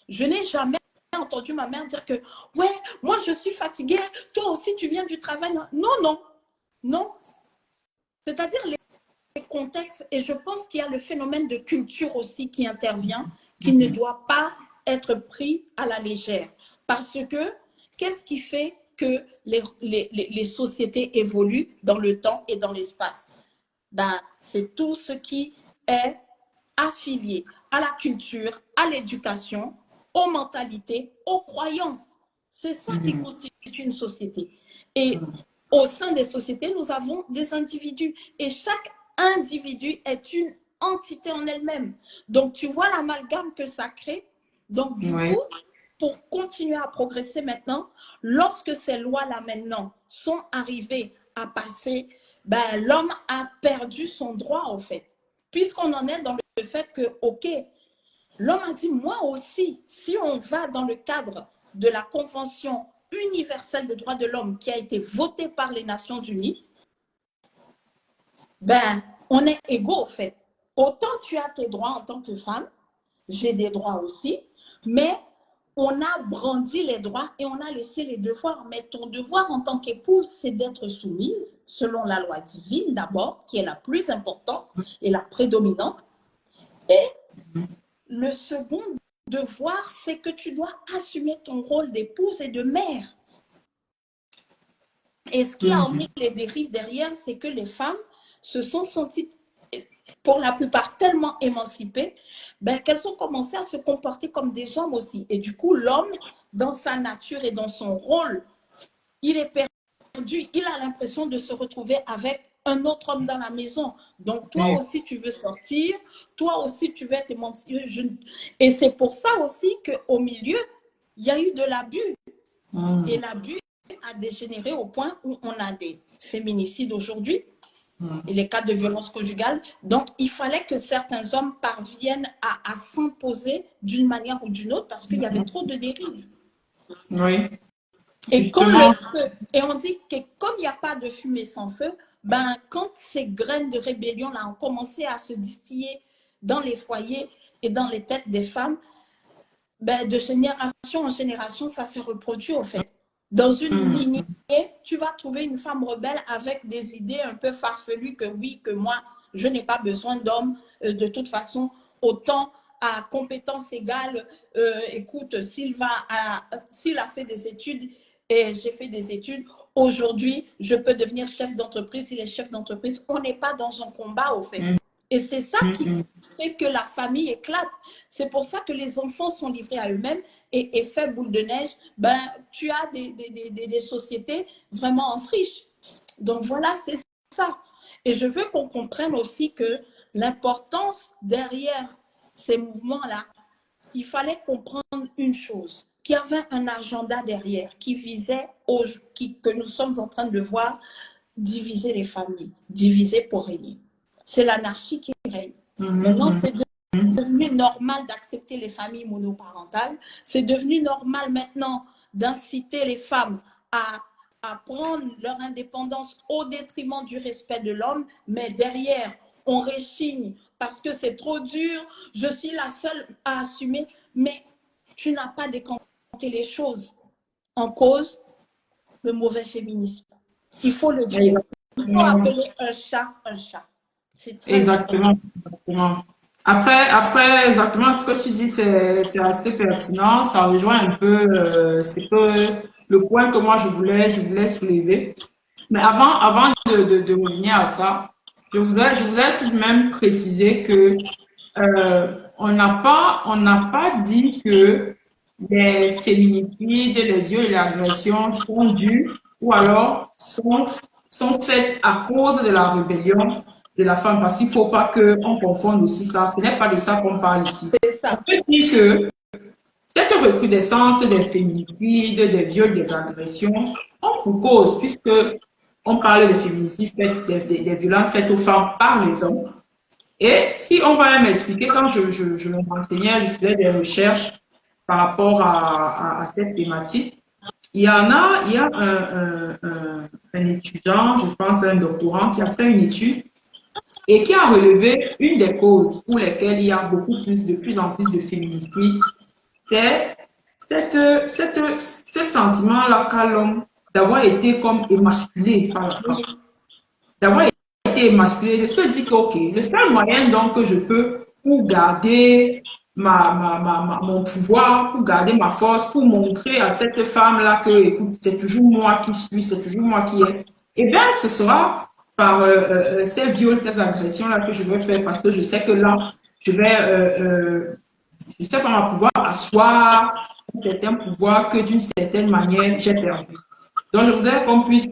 Je n'ai jamais entendu ma mère dire que « ouais, moi je suis fatiguée, toi aussi tu viens du travail. » Non, non, non. C'est-à-dire les contextes, et je pense qu'il y a le phénomène de culture aussi qui intervient, qui ne doit pas être pris à la légère. Parce que, qu'est-ce qui fait que les sociétés évoluent dans le temps et dans l'espace? Ben, c'est tout ce qui est affilié à la culture, à l'éducation, aux mentalités, aux croyances. C'est ça qui constitue une société. Et au sein des sociétés, nous avons des individus. Et chaque individu est une entité en elle-même. Donc, tu vois l'amalgame que ça crée. Donc, du coup, pour continuer à progresser maintenant, lorsque ces lois-là maintenant sont arrivées à passer, ben, l'homme a perdu son droit, en fait. Puisqu'on en est dans le fait que, OK, l'homme a dit, moi aussi, si on va dans le cadre de la Convention universelle des droits de l'homme qui a été votée par les Nations Unies, ben, on est égaux, en fait. Autant tu as tes droits en tant que femme, j'ai des droits aussi, mais on a brandi les droits et on a laissé les devoirs. Mais ton devoir en tant qu'épouse, c'est d'être soumise selon la loi divine d'abord, qui est la plus importante et la prédominante. Et le second devoir, c'est que tu dois assumer ton rôle d'épouse et de mère. Et ce qui a emmené les dérives derrière, c'est que les femmes se sont senties, pour la plupart, tellement émancipées, ben, qu'elles ont commencé à se comporter comme des hommes aussi. Et du coup, l'homme, dans sa nature et dans son rôle, il est perdu. Il a l'impression de se retrouver avec un autre homme dans la maison. Donc, toi aussi, tu veux sortir. Toi aussi, tu veux être émancipé. Et c'est pour ça aussi qu'au milieu, il y a eu de l'abus. Et l'abus a dégénéré au point où on a des féminicides aujourd'hui et les cas de violence conjugale. Donc, il fallait que certains hommes parviennent à s'imposer d'une manière ou d'une autre parce qu'il y avait trop de dérives. Oui. Et, quand le feu, et on dit que comme il n'y a pas de fumée sans feu, ben, quand ces graines de rébellion-là ont commencé à se distiller dans les foyers et dans les têtes des femmes, ben, de génération en génération, ça se reproduit au fait. Dans une lignée, tu vas trouver une femme rebelle avec des idées un peu farfelues que oui, que moi, je n'ai pas besoin d'hommes. De toute façon, autant à compétences égales, écoute, s'il a fait des études et j'ai fait des études, aujourd'hui, je peux devenir chef d'entreprise. Il est chef d'entreprise. On n'est pas dans un combat, au fait. Et c'est ça qui Mhm. fait que la famille éclate. C'est pour ça que les enfants sont livrés à eux-mêmes et fait boule de neige. Ben, tu as des sociétés vraiment en friche. Donc voilà, c'est ça. Et je veux qu'on comprenne aussi que l'importance derrière ces mouvements-là, il fallait comprendre une chose, qu'il y avait un agenda derrière qui visait, que nous sommes en train de voir, diviser les familles, diviser pour régner. C'est l'anarchie qui règne. Maintenant, Mhm. c'est devenu normal d'accepter les familles monoparentales. C'est devenu normal maintenant d'inciter les femmes à prendre leur indépendance au détriment du respect de l'homme. Mais derrière, on réchigne parce que c'est trop dur. Je suis la seule à assumer. Mais tu n'as pas décanté les choses en cause le mauvais féminisme. Il faut le dire. Il faut Exactement. appeler un chat un chat. C'est très important. Exactement. Exactement. Après, exactement ce que tu dis, c'est assez pertinent. Ça rejoint un peu le point que moi je voulais soulever. Mais avant de revenir à ça, je voudrais tout de même préciser que on n'a pas dit que les féminicides, les viols et les agressions sont dus ou alors sont faites à cause de la rébellion de la femme, parce qu'il ne faut pas qu'on confonde aussi ça. Ce n'est pas de ça qu'on parle ici. C'est On ça. peut dire que cette recrudescence des féminicides, des viols, des agressions ont pour cause, puisque on parle de féminicides, des violences faites aux femmes par les hommes. Et si on va même expliquer, quand je me renseignais, je faisais des recherches par rapport à cette thématique, il y a un étudiant, je pense un doctorant, qui a fait une étude et qui a relevé une des causes pour lesquelles il y a de plus en plus de féminicides, c'est ce sentiment-là qu'a l'homme d'avoir été comme émasculé par la femme, Oui, d'avoir été émasculé, de se dire que, ok, le seul moyen donc que je peux pour garder mon pouvoir, pour garder ma force, pour montrer à cette femme-là que, écoute, c'est toujours moi qui suis, c'est toujours moi qui est, eh bien, ce sera par ces viols, ces agressions-là que je vais faire parce que je sais que là, je vais je sais qu'on va pouvoir asseoir un certain pouvoir que d'une certaine manière j'ai perdu. Donc, je voudrais qu'on puisse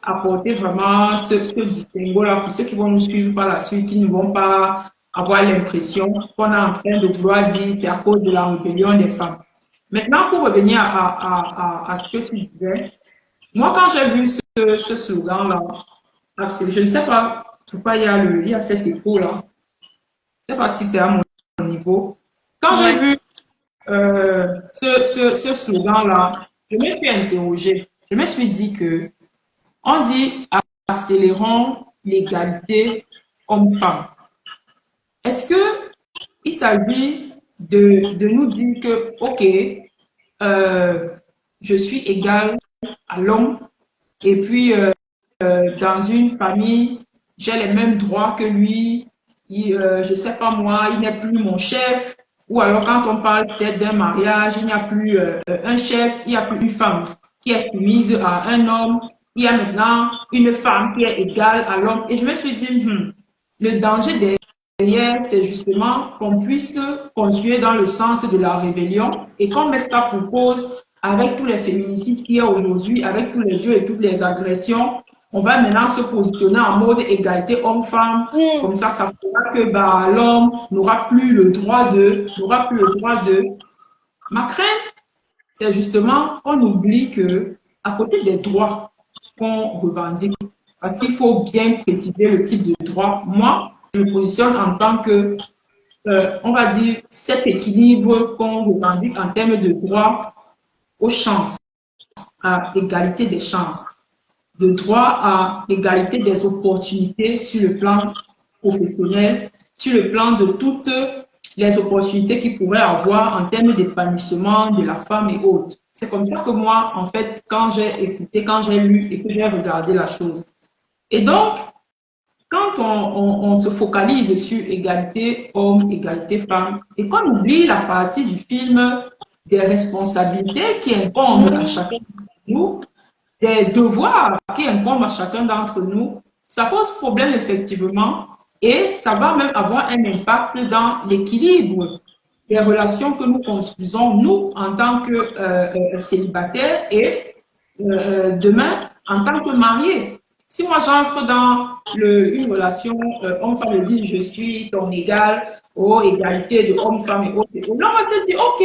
apporter vraiment ce distinguo-là pour ceux qui vont nous suivre par la suite, qui ne vont pas avoir l'impression qu'on est en train de vouloir dire c'est à cause de la rébellion des femmes. Maintenant, pour revenir à ce que tu disais, moi, quand j'ai vu ce slogan-là, je ne sais pas pourquoi il y a cet écho-là. Je ne sais pas si c'est à mon niveau. Quand j'ai ouais, vu ce slogan-là, je me suis interrogée. Je me suis dit que on dit accélérons l'égalité homme-femme. Est-ce que il s'agit de nous dire que, OK, euh, je suis égal à l'homme et puis dans une famille, j'ai les mêmes droits que lui. Je sais pas moi, il n'est plus mon chef. Ou alors quand on parle peut-être d'un mariage, il n'y a plus un chef, il n'y a plus une femme qui est soumise à un homme. Il y a maintenant une femme qui est égale à l'homme. Et je me suis dit, le danger derrière, c'est justement qu'on puisse continuer dans le sens de la rébellion et qu'on mette ça pour cause avec tous les féminicides qu'il y a aujourd'hui, avec tous les jeux et toutes les agressions. On va maintenant se positionner en mode égalité homme-femme. mmh, Comme ça fera que bah, l'homme n'aura plus le droit n'aura plus le droit de. Ma crainte, c'est justement qu'on oublie que, à côté des droits qu'on revendique, parce qu'il faut bien préciser le type de droit, moi, je me positionne en tant que, on va dire, cet équilibre qu'on revendique en termes de droit aux chances, à égalité des chances, de droit à égalité des opportunités sur le plan professionnel, sur le plan de toutes les opportunités qu'il pourrait avoir en termes d'épanouissement de la femme et autres. C'est comme ça que moi, en fait, quand j'ai écouté, quand j'ai lu et que j'ai regardé la chose. Et donc, quand on se focalise sur égalité homme, égalité femme, et qu'on oublie la partie du film des responsabilités qui incombent à mmh, chacun de nous, des devoirs qui incombent à chacun d'entre nous, ça pose problème effectivement Et ça va même avoir un impact dans l'équilibre des relations que nous construisons, nous, en tant que célibataires et demain, en tant que mariés. Si moi j'entre dans une relation homme-femme et dit je suis ton égal, oh, égalité de homme-femme et autres, là on va se dire ok,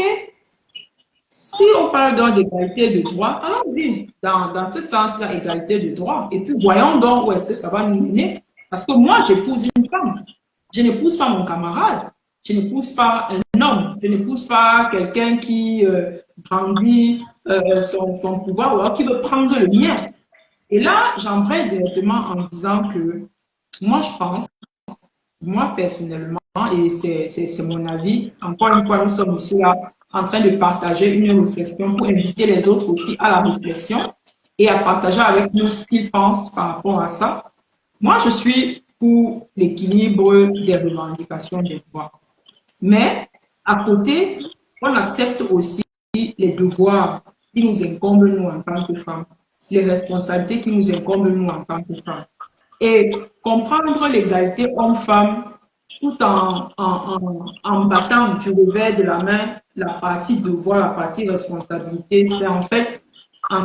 si on parle donc d'égalité de droit, allons-y dans ce sens-là, égalité de droit. Et puis voyons donc où est-ce que ça va nous mener. Parce que moi, j'épouse une femme. Je n'épouse pas mon camarade. Je n'épouse pas un homme. Je n'épouse pas quelqu'un qui grandit son pouvoir ou alors qui veut prendre le mien. Et là, j'embraye directement en disant que moi, je pense, moi personnellement, et c'est mon avis, encore une fois, nous sommes ici là en train de partager une réflexion pour inviter les autres aussi à la réflexion et à partager avec nous ce qu'ils pensent par rapport à ça. Moi, je suis pour l'équilibre des revendications des droits. Mais à côté, on accepte aussi les devoirs qui nous incombent nous en tant que femmes, les responsabilités qui nous incombent nous en tant que femmes. Et comprendre l'égalité homme-femme tout en battant du revers de la main la partie devoir, la partie responsabilité, c'est en fait on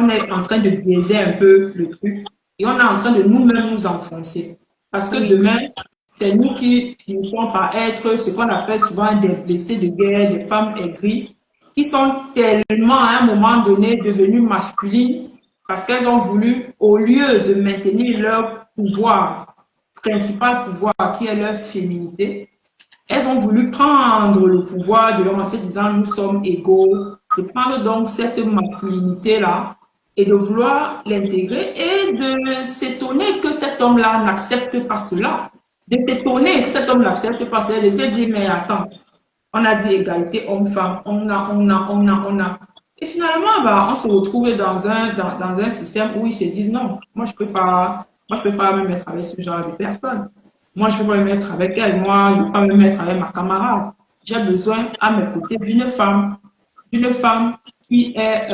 est en train de biaiser un peu le truc et on est en train de nous-mêmes nous enfoncer. Parce que demain, c'est nous qui finissons par être ce qu'on appelle souvent des blessés de guerre, des femmes aigries, qui sont tellement à un moment donné devenues masculines parce qu'elles ont voulu, au lieu de maintenir leur pouvoir, principal pouvoir qui est leur féminité, elles ont voulu prendre le pouvoir de l'homme en se disant nous sommes égaux, de prendre donc cette masculinité-là et de vouloir l'intégrer et de s'étonner que cet homme-là n'accepte pas cela. De s'étonner que cet homme n'accepte pas cela, de se dire mais attends, on a dit égalité homme-femme, on a. Et finalement, bah, on se retrouve dans un système où ils se disent non, moi je peux pas me mettre avec ce genre de personnes. Moi, je ne peux pas me mettre avec elle. Moi, je ne peux pas me mettre avec ma camarade. J'ai besoin à mes côtés d'une femme qui est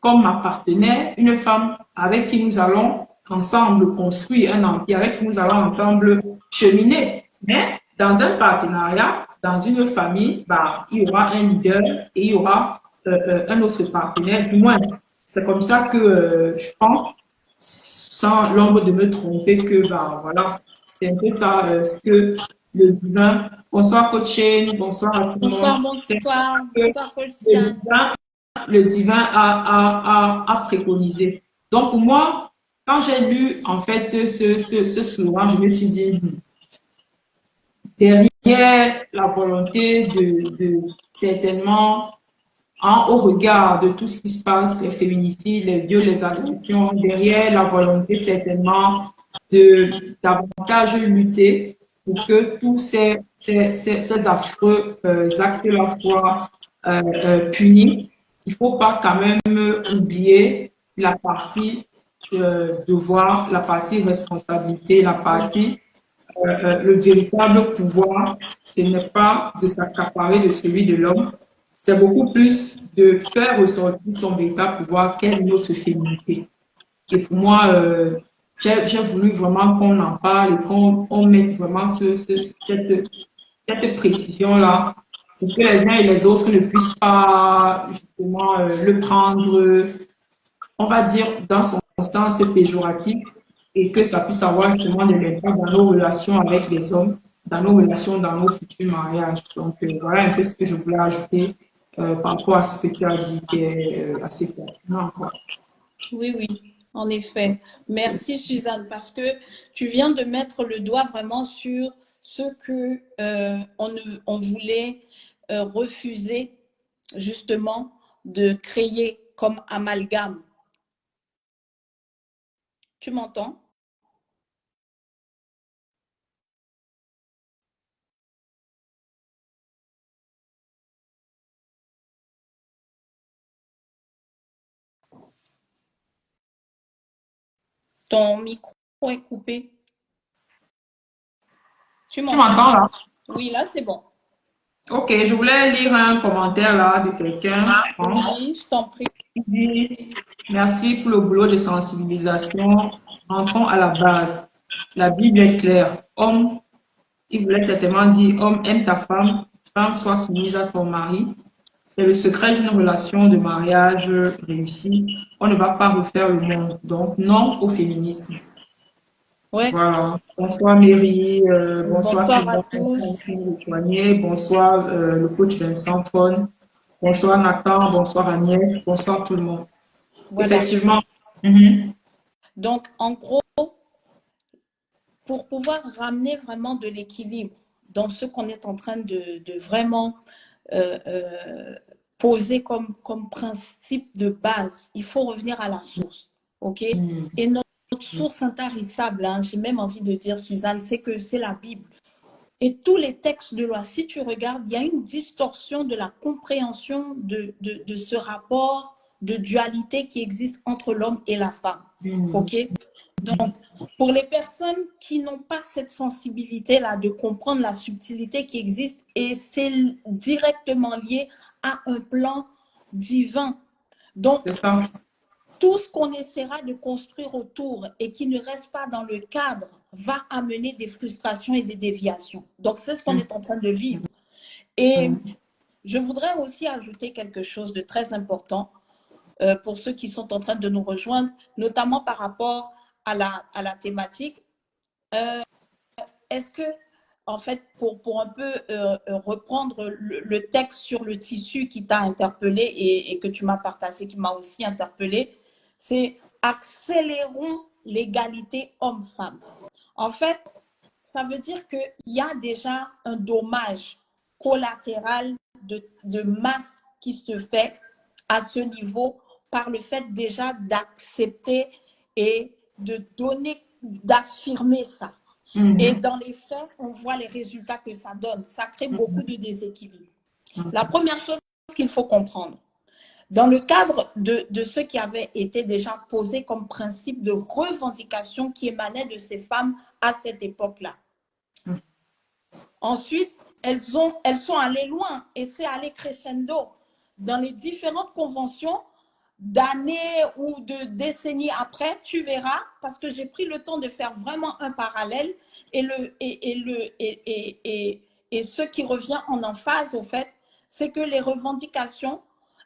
comme ma partenaire, une femme avec qui nous allons ensemble construire un empire, avec qui nous allons ensemble cheminer. Mais dans un partenariat, dans une famille, bah, il y aura un leader et il y aura un autre partenaire, du moins. C'est comme ça que je pense, sans l'ombre de me tromper, que bah, voilà, c'est un peu ça ce que le divin. Bonsoir, coach Shane, bonsoir à tout le Bonsoir, monde. bonsoir, bonsoir, coach Le le divin a préconisé. Donc, pour moi, quand j'ai lu en fait ce slogan, je me suis dit, derrière la volonté de certainement, au regard de tout ce qui se passe, les féminicides, les viols, les agressions, derrière la volonté certainement de davantage lutter pour que tous ces affreux actes-là soient punis. Il ne faut pas quand même oublier la partie devoir, la partie responsabilité, la partie le véritable pouvoir, ce n'est pas de s'accaparer de celui de l'homme, c'est beaucoup plus de faire ressortir son véritable pouvoir qu'est notre féminité. Et pour moi, j'ai voulu vraiment qu'on en parle et qu'on mette vraiment cette précision-là pour que les uns et les autres ne puissent pas justement le prendre, on va dire, dans son sens péjoratif et que ça puisse avoir justement de l'impact dans nos relations avec les hommes, dans nos relations, dans nos futurs mariages. Donc, voilà un peu ce que je voulais ajouter par rapport à ce que tu as dit, qui est assez pertinent. Oui, oui, en effet. Merci, Suzanne, parce que tu viens de mettre le doigt vraiment sur ce que on voulait refuser, justement, de créer comme amalgame. Tu m'entends? Ton micro est coupé. Tu m'entends là? Oui, là, c'est bon. Ok, je voulais lire un commentaire là de quelqu'un. Oui, je t'en prie. Il dit, merci pour le boulot de sensibilisation. Rentrons à la base. La Bible est claire. Homme, il voulait certainement dire, homme, aime ta femme, femme, sois soumise à ton mari. C'est le secret d'une relation de mariage réussie. On ne va pas refaire le monde. Donc, non au féminisme. Ouais. Voilà. Bonsoir Mary, bonsoir tout Bonsoir le à monde, tous. bonsoir le coach Vincent Fon, bonsoir Nathan, bonsoir Agnès, bonsoir tout le monde. Voilà. Effectivement. Mhm. Donc, en gros, pour pouvoir ramener vraiment de l'équilibre dans ce qu'on est en train de vraiment poser comme principe de base, il faut revenir à la source. OK? Et notre source intarissable, hein, j'ai même envie de dire, Suzanne, c'est que c'est la Bible. Et tous les textes de loi, si tu regardes, il y a une distorsion de la compréhension de ce rapport de dualité qui existe entre l'homme et la femme. OK? Donc, pour les personnes qui n'ont pas cette sensibilité-là de comprendre la subtilité qui existe, et c'est directement lié à un plan divin. Donc, tout ce qu'on essaiera de construire autour et qui ne reste pas dans le cadre va amener des frustrations et des déviations. Donc, c'est ce qu'on est en train de vivre. Et je voudrais aussi ajouter quelque chose de très important pour ceux qui sont en train de nous rejoindre, notamment par rapport à la thématique. Est-ce que, en fait, pour un peu reprendre le texte sur le tissu qui t'a interpellé et que tu m'as partagé, qui m'a aussi interpellé, c'est accélérons l'égalité homme-femme. En fait, ça veut dire qu'il y a déjà un dommage collatéral de masse qui se fait à ce niveau par le fait déjà d'accepter et de donner, d'affirmer ça. Et dans les faits, on voit les résultats que ça donne. Ça crée beaucoup de déséquilibre. La première chose qu'il faut comprendre, dans le cadre de ce qui avait été déjà posé comme principe de revendication qui émanait de ces femmes à cette époque-là. Ensuite, elles sont allées loin et c'est allé crescendo. Dans les différentes conventions, d'années ou de décennies après, tu verras, parce que j'ai pris le temps de faire vraiment un parallèle et ce qui revient en emphase, au fait, c'est que les revendications,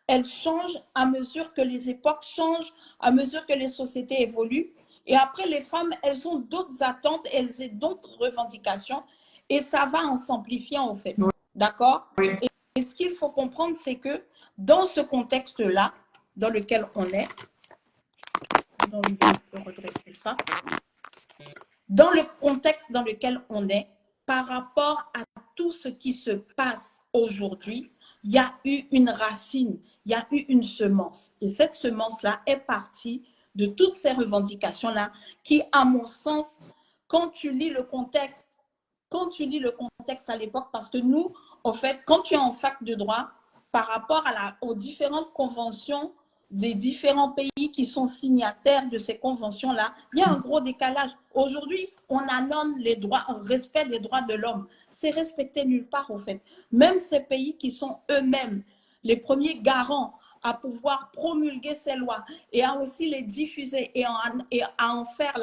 elles changent à mesure que les époques changent, à mesure que les sociétés évoluent. Et après, les femmes, elles ont d'autres attentes, elles ont d'autres revendications et ça va en s'amplifiant, au fait. D'accord? Et ce qu'il faut comprendre, c'est que dans ce contexte-là, dans lequel on est, redresser ça, dans le contexte dans lequel on est, par rapport à tout ce qui se passe aujourd'hui, il y a eu une racine, il y a eu une semence. Et cette semence-là est partie de toutes ces revendications-là qui, à mon sens, quand tu lis le contexte à l'époque, parce que nous, en fait, quand tu es en fac de droit, par rapport aux différentes conventions des différents pays qui sont signataires de ces conventions-là, il y a un gros décalage. Aujourd'hui, on annonce les droits, on respecte les droits de l'homme. C'est respecté nulle part, au fait. Même ces pays qui sont eux-mêmes les premiers garants à pouvoir promulguer ces lois et à aussi les diffuser et à en faire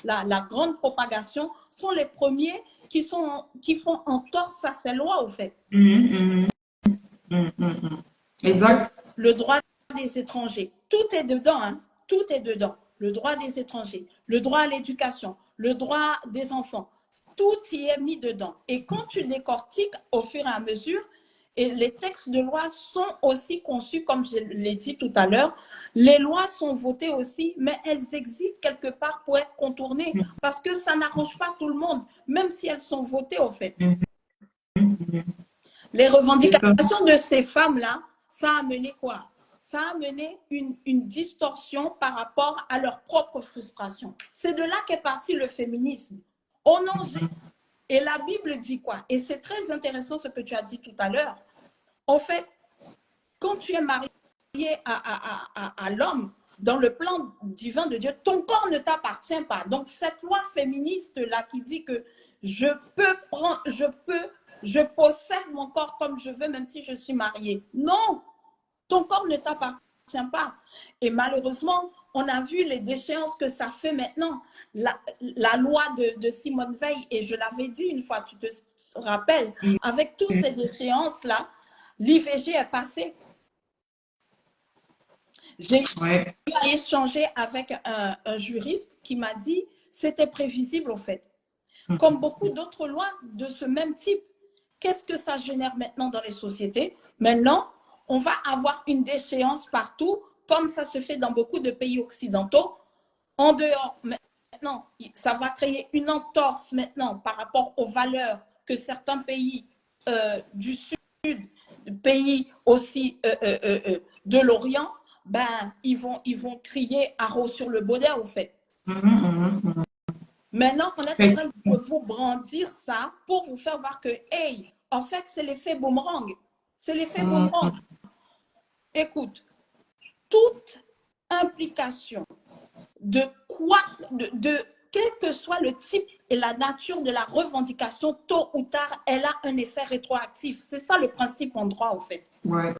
la grande propagation, sont les premiers qui font entorse à ces lois, au fait. Exact. Le droit des étrangers, tout est dedans, hein, tout est dedans. Le droit des étrangers, le droit à l'éducation, le droit des enfants, tout y est mis dedans. Et quand tu décortiques au fur et à mesure, et les textes de loi sont aussi conçus, comme je l'ai dit tout à l'heure, les lois sont votées aussi, mais elles existent quelque part pour être contournées, parce que ça n'arrange pas tout le monde, même si elles sont votées, au fait. Les revendications de ces femmes-là, ça a amené quoi? Ça a amené une distorsion par rapport à leur propre frustration. C'est de là qu'est parti le féminisme. Et la Bible dit quoi? Et c'est très intéressant ce que tu as dit tout à l'heure. En fait, quand tu es marié à l'homme, dans le plan divin de Dieu, ton corps ne t'appartient pas. Donc, cette loi féministe-là qui dit que je possède mon corps comme je veux, même si je suis mariée. Non, ton corps ne t'appartient pas. Et malheureusement, on a vu les déchéances que ça fait maintenant. La loi de Simone Veil, et je l'avais dit une fois, tu te rappelles, avec toutes ces déchéances-là, l'IVG est passé. J'ai échangé avec un juriste qui m'a dit c'était prévisible au fait. Comme beaucoup d'autres lois de ce même type. Qu'est-ce que ça génère maintenant dans les sociétés? Maintenant, on va avoir une déchéance partout, comme ça se fait dans beaucoup de pays occidentaux. En dehors, maintenant, ça va créer une entorse maintenant par rapport aux valeurs que certains pays du Sud, pays aussi de l'Orient, ben, ils vont crier haro sur le bonnet, au fait. Maintenant, on est en train de vous brandir ça pour vous faire voir que, hey, en fait, c'est l'effet boomerang. C'est l'effet boomerang. Écoute, toute implication de quel que soit le type et la nature de la revendication, tôt ou tard, elle a un effet rétroactif. C'est ça le principe en droit, en fait. Ouais.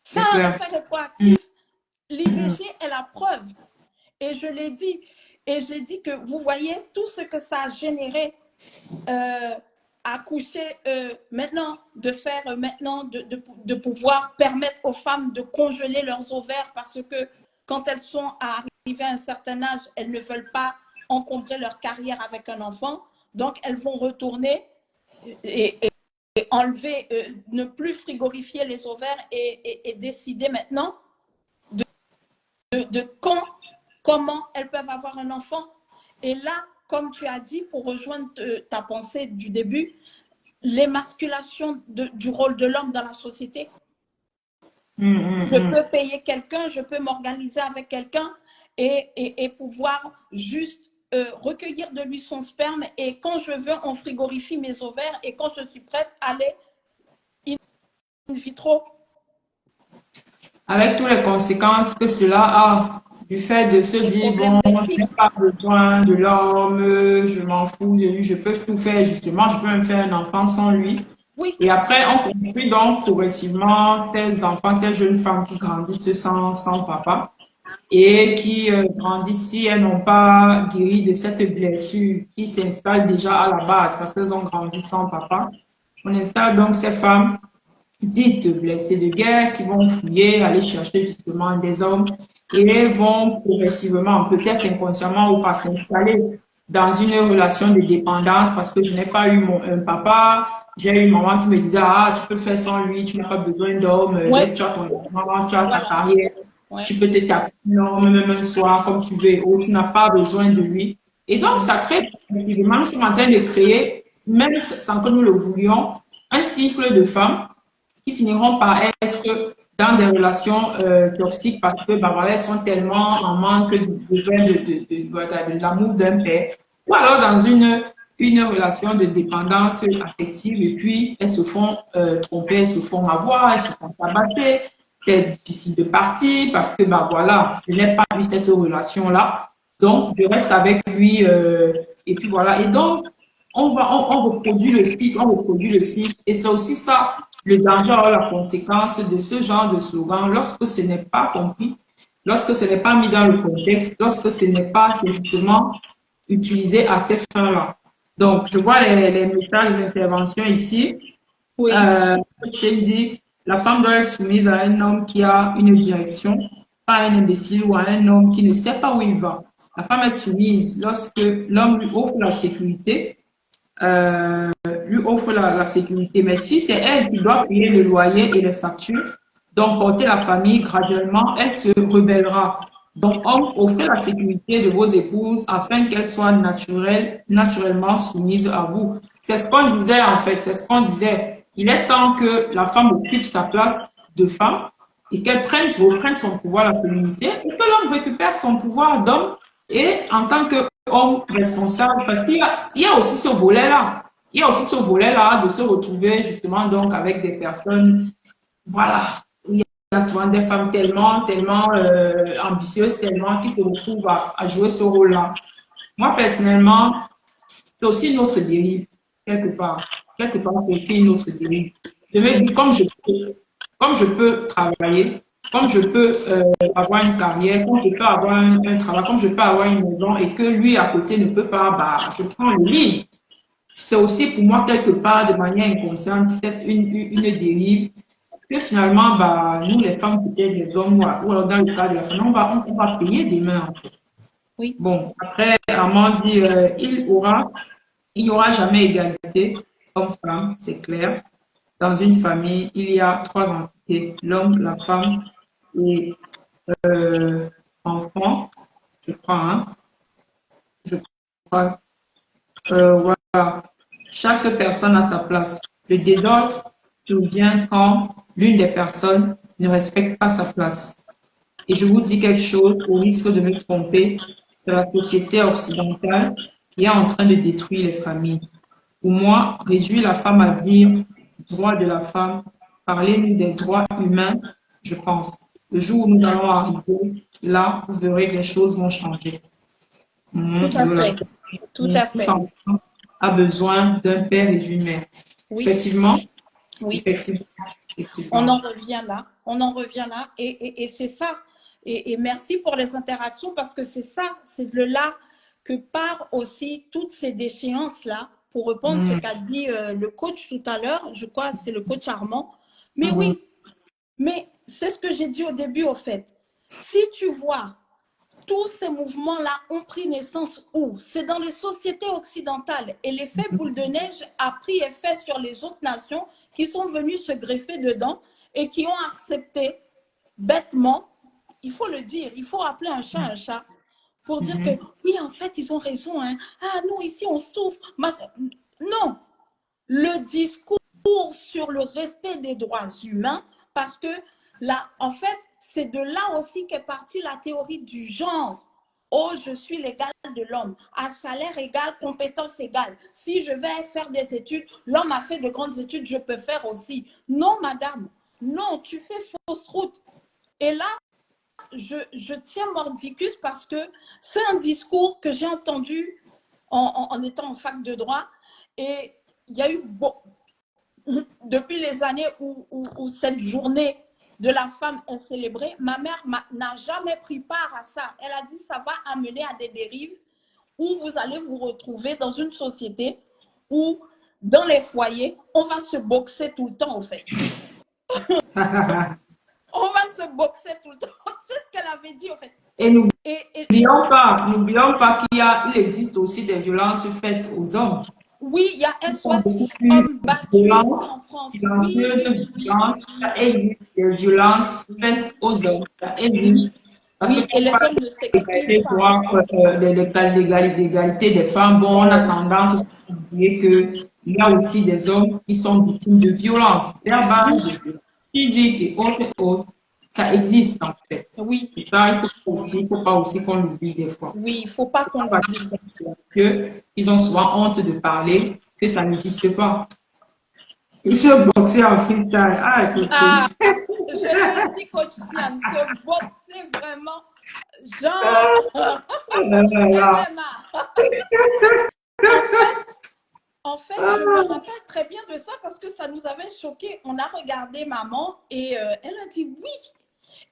Ça a un effet rétroactif. L'IVG est la preuve. Et je l'ai dit. Et j'ai dit que, vous voyez, tout ce que ça a généré accoucher maintenant, de faire maintenant, de pouvoir permettre aux femmes de congeler leurs ovaires parce que quand elles sont arrivées à un certain âge, elles ne veulent pas encombrer leur carrière avec un enfant. Donc, elles vont retourner et enlever, ne plus frigorifier les ovaires et décider maintenant de comment elles peuvent avoir un enfant. Et là, comme tu as dit, pour rejoindre ta pensée du début, l'émasculation du rôle de l'homme dans la société. Je peux payer quelqu'un, je peux m'organiser avec quelqu'un et pouvoir juste recueillir de lui son sperme et quand je veux, on frigorifie mes ovaires et quand je suis prête, aller in vitro. Avec toutes les conséquences que cela a, du fait de se dire, bon, je n'ai pas besoin de l'homme, je m'en fous de lui, je peux tout faire, justement, je peux me faire un enfant sans lui. Oui. Et après, on construit donc progressivement ces enfants, ces jeunes femmes qui grandissent sans papa et qui grandissent si elles n'ont pas guéri de cette blessure qui s'installe déjà à la base parce qu'elles ont grandi sans papa. On installe donc ces femmes dites blessées de guerre qui vont fouiller, aller chercher justement des hommes et vont progressivement, peut-être inconsciemment ou pas, s'installer dans une relation de dépendance parce que je n'ai pas eu un papa, j'ai eu une maman qui me disait ah tu peux faire sans lui, tu n'as pas besoin d'homme, tu as ton maman, tu as ta carrière, tu peux te taper même un soir comme tu veux, ou tu n'as pas besoin de lui. Et donc ça crée progressivement, nous sommes en train de créer, même sans que nous le voulions, un cycle de femmes qui finiront par être dans des relations toxiques parce que bah, voilà, elles sont tellement en manque de l'amour d'un père. Ou alors dans une relation de dépendance affective et puis elles se font tromper, elles se font avoir, elles se font tabasser. C'est difficile de partir parce que bah, voilà, je n'ai pas eu cette relation-là. Donc, je reste avec lui et puis voilà. Et donc, on reproduit le cycle, Et c'est aussi ça le danger ou la conséquence de ce genre de slogan lorsque ce n'est pas compris, lorsque ce n'est pas mis dans le contexte, lorsque ce n'est pas justement utilisé à ces fins-là. Donc, je vois les messages, les interventions ici. Oui. Je dis, la femme doit être soumise à un homme qui a une direction, pas à un imbécile ou à un homme qui ne sait pas où il va. La femme est soumise lorsque l'homme lui offre la sécurité, lui offre la sécurité. Mais si c'est elle qui doit payer le loyer et les factures, donc porter la famille graduellement, elle se rebellera. Donc, offrez la sécurité de vos épouses afin qu'elles soient naturellement soumises à vous. C'est ce qu'on disait en fait, c'est ce qu'on disait. Il est temps que la femme occupe sa place de femme et qu'elle reprenne son pouvoir, la féminité, et que l'homme récupère son pouvoir d'homme et en tant qu'homme responsable, parce qu'il y a aussi ce volet-là. Il y a aussi ce volet-là de se retrouver justement donc avec des personnes, voilà, il y a souvent des femmes tellement ambitieuses, tellement qui se retrouvent à jouer ce rôle-là. Moi, personnellement, c'est aussi une autre dérive, quelque part. Quelque part, c'est aussi une autre dérive. Je me dis, comme je peux travailler, comme je peux avoir une carrière, comme je peux avoir un travail, comme je peux avoir une maison et que lui à côté ne peut pas, bah, je prends le lit. C'est aussi pour moi quelque part de manière inconsciente, c'est une dérive que finalement, bah, nous les femmes, peut-être les hommes, ou alors dans le cas de la famille, on va payer demain. Oui, Bon, après, Armand dit, il n'y aura jamais égalité homme-femme, c'est clair. Dans une famille, il y a trois entités, l'homme, la femme et enfant, je crois, hein, je crois. Voilà. Chaque personne a sa place. Le désordre survient quand l'une des personnes ne respecte pas sa place. Et je vous dis quelque chose, au risque de me tromper, c'est la société occidentale qui est en train de détruire les familles. Pour moi, réduire la femme à dire droit de la femme, parler des droits humains, je pense. Le jour où nous allons arriver, là, vous verrez que les choses vont changer. tout à La fait. Tout à tout fait. enfant a besoin d'un père et d'une mère. Oui, Effectivement, oui. effectivement, On effectivement. en revient là. On en revient là. Et c'est ça. Et merci pour les interactions parce que c'est ça, c'est de là que part aussi toutes ces déchéances-là. Pour répondre à ce Mm, qu'a dit le coach tout à l'heure, je crois que c'est le coach Armand. Mais mhm, oui, mais c'est ce que j'ai dit au début, au fait. Si tu vois, tous ces mouvements-là ont pris naissance où? C'est dans les sociétés occidentales. Et l'effet boule de neige a pris effet sur les autres nations qui sont venues se greffer dedans et qui ont accepté bêtement, il faut le dire, il faut appeler un chat, pour dire que mhm. oui, en fait, ils ont raison. Hein. Ah, nous, ici, on souffre. Non, le discours sur le respect des droits humains, parce que là, en fait, c'est de là aussi qu'est partie la théorie du genre. Oh, je suis l'égal de l'homme, à salaire égal, compétence égale. Si je vais faire des études, l'homme a fait de grandes études, je peux faire aussi. Non, madame, non, tu fais fausse route. Et là, je tiens mordicus parce que c'est un discours que j'ai entendu en étant en fac de droit. Et il y a eu, depuis les années où cette journée de la femme est célébrée, ma mère n'a jamais pris part à ça. Elle a dit ça va amener à des dérives où vous allez vous retrouver dans une société où, dans les foyers, on va se boxer tout le temps, en fait. On va se boxer tout le temps. C'est ce qu'elle avait dit, en fait. Et Et n'oublions pas il existe aussi des violences faites aux hommes. oui, il y a Qui sont SOS beaucoup plus hommes battus ici violentes, en France. Oui, silencieuses, oui, oui, oui, violentes. Ça oui, existe, des violences faites aux hommes. Ça existe. oui, Parce oui. Et qu'on les parle hommes ne s'expriment d'égalité, pas. voire l'égalité des femmes. Bon, on a tendance à oublier qu'il y a aussi des hommes qui sont victimes de violences verbales, de violences physiques et autres. Ça existe en fait. Oui, Et ça, il faut pas aussi qu'on l'oublie des fois. oui, il ne faut pas C'est qu'on pas parce l'oublie. qu'ils ont souvent honte de parler que ça n'existe pas. Ils se boxer en freestyle. Ah, coach. Ah, je te dis, coach Siam, se boxer vraiment, genre, MMA. En fait, je me rappelle très bien de ça parce que ça nous avait choqués. On a regardé maman et elle a dit oui.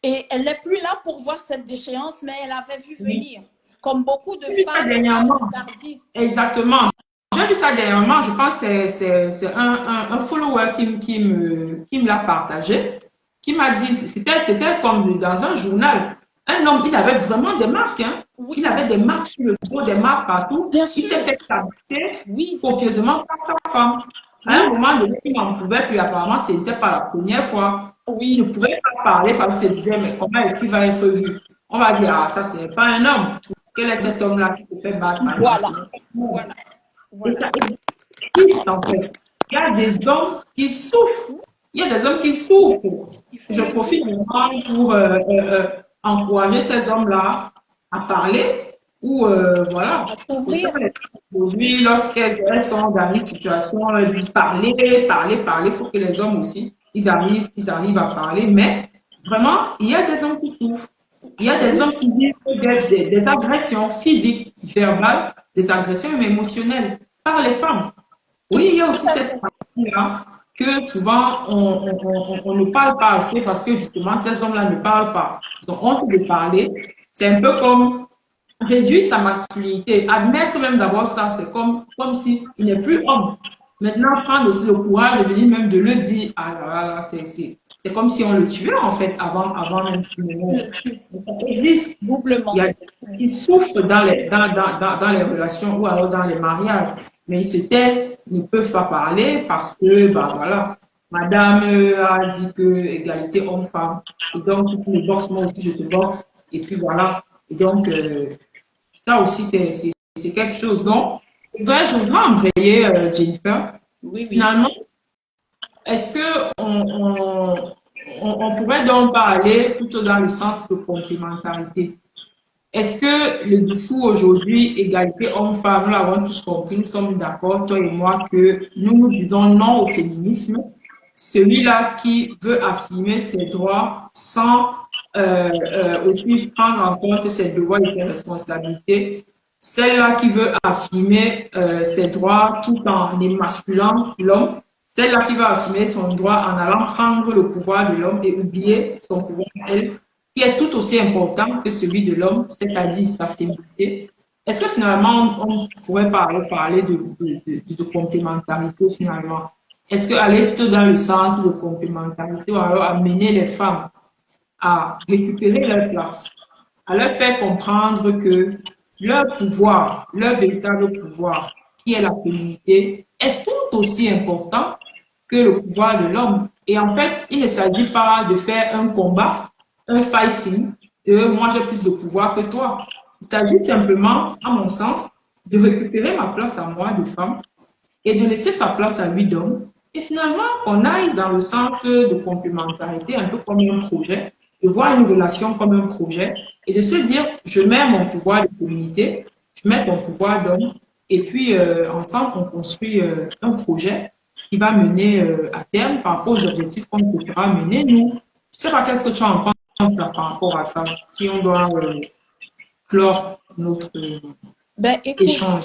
Et elle n'est plus là pour voir cette déchéance, mais elle avait vu Oui. venir, comme beaucoup de J'ai vu ça femmes dernièrement. avant-gardistes. Exactement. J'ai vu ça dernièrement. Je pense que c'est un follower qui me l'a partagé, qui m'a dit, c'était comme dans un journal. Un homme, il avait vraiment des marques, hein. Oui, Il avait des marques sur le dos, des marques partout. bien Il s'est sûr. fait tabasser Oui, copieusement par sa femme. À un oui, moment donné, il n'en pouvait plus. Apparemment, ce n'était pas la première fois. Il ne oui. pouvait pas parler parce qu'il se disait, mais comment est-ce qu'il va être vu? On va dire, ah, ça, c'est pas un homme. Quel est cet homme-là qui se fait battre par une Voilà, femme? voilà, Et voilà. ça existe, en fait. Il y a des hommes qui souffrent. Il y a des hommes qui souffrent. Il faut Je le profite dire. vraiment pour encourager ces hommes-là à parler ou, voilà. À C'est ça, s'ouvrir. aujourd'hui, lorsqu'elles sont dans une situation de parler, il faut que les hommes aussi, ils arrivent à parler. Mais vraiment, il y a des hommes qui souffrent. Il y a des Oui, hommes qui vivent des agressions physiques, verbales, des agressions émotionnelles par les femmes. tout, Oui, il y a tout aussi à cette fait. partie-là. que souvent on ne parle pas assez parce que justement ces hommes-là ne parlent pas. Ils ont honte de parler. C'est un peu comme réduire sa masculinité, admettre même d'abord ça, c'est comme si il n'est plus homme. Maintenant, prendre aussi le courage de venir même de le dire, ah là là, c'est comme si on le tuait en fait avant même qu'il ne meure. Ça existe. Il y Doublement. a qui souffrent dans les relations ou alors dans les mariages, mais ils se taisent, ils ne peuvent pas parler parce que, bah voilà, madame a dit que égalité homme-femme, et donc tu me boxes, moi aussi je te boxe, et puis voilà. Et donc, ça aussi, c'est quelque chose. Donc, je voudrais embrayer, Jennifer. Oui, oui. Finalement, est-ce que on pourrait donc parler plutôt dans le sens de complémentarité? Est-ce que le discours aujourd'hui, égalité homme-femme, nous l'avons tous compris, nous sommes d'accord, toi et moi, que nous disons non au féminisme, celui-là qui veut affirmer ses droits sans aussi prendre en compte ses devoirs et ses responsabilités, celle-là qui veut affirmer ses droits tout en émasculant l'homme, celle-là qui va affirmer son droit en allant prendre le pouvoir de l'homme et oublier son pouvoir elle, qui est tout aussi important que celui de l'homme, c'est-à-dire sa féminité. Est-ce que finalement, on pourrait parler de complémentarité finalement? Est-ce qu'aller plutôt dans le sens de complémentarité ou alors amener les femmes à récupérer leur place, à leur faire comprendre que leur pouvoir, leur véritable pouvoir, qui est la féminité, est tout aussi important que le pouvoir de l'homme. Et en fait, il ne s'agit pas de faire un combat, un fighting, de moi j'ai plus de pouvoir que toi. Il s'agit simplement, à mon sens, de récupérer ma place à moi de femme et de laisser sa place à lui d'homme. Et finalement, on aille dans le sens de complémentarité, un peu comme un projet, de voir une relation comme un projet et de se dire, je mets mon pouvoir de communauté, je mets ton pouvoir d'homme, et puis ensemble, on construit un projet qui va mener à terme par rapport aux objectifs qu'on pourra mener, nous. Je ne sais pas qu'est-ce que tu en penses là, par rapport à ça, si on doit clore notre Ben, écoute, échange.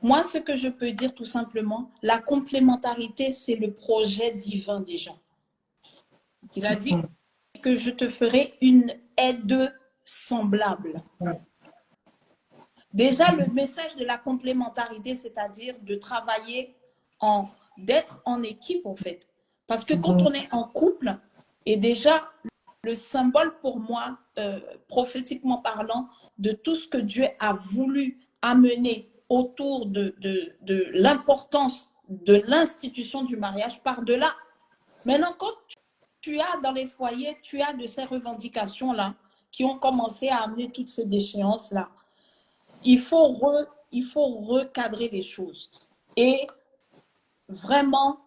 moi, ce que je peux dire tout simplement, la complémentarité, c'est le projet divin déjà. Il a dit que je te ferai une aide semblable. Déjà, le message de la complémentarité, c'est-à-dire de travailler d'être en équipe en fait. Parce que quand on est en couple, et déjà, le symbole pour moi, prophétiquement parlant, de tout ce que Dieu a voulu amener autour de l'importance de l'institution du mariage par-delà. Maintenant, quand tu as dans les foyers, tu as de ces revendications-là qui ont commencé à amener toutes ces déchéances-là. Il faut recadrer les choses et vraiment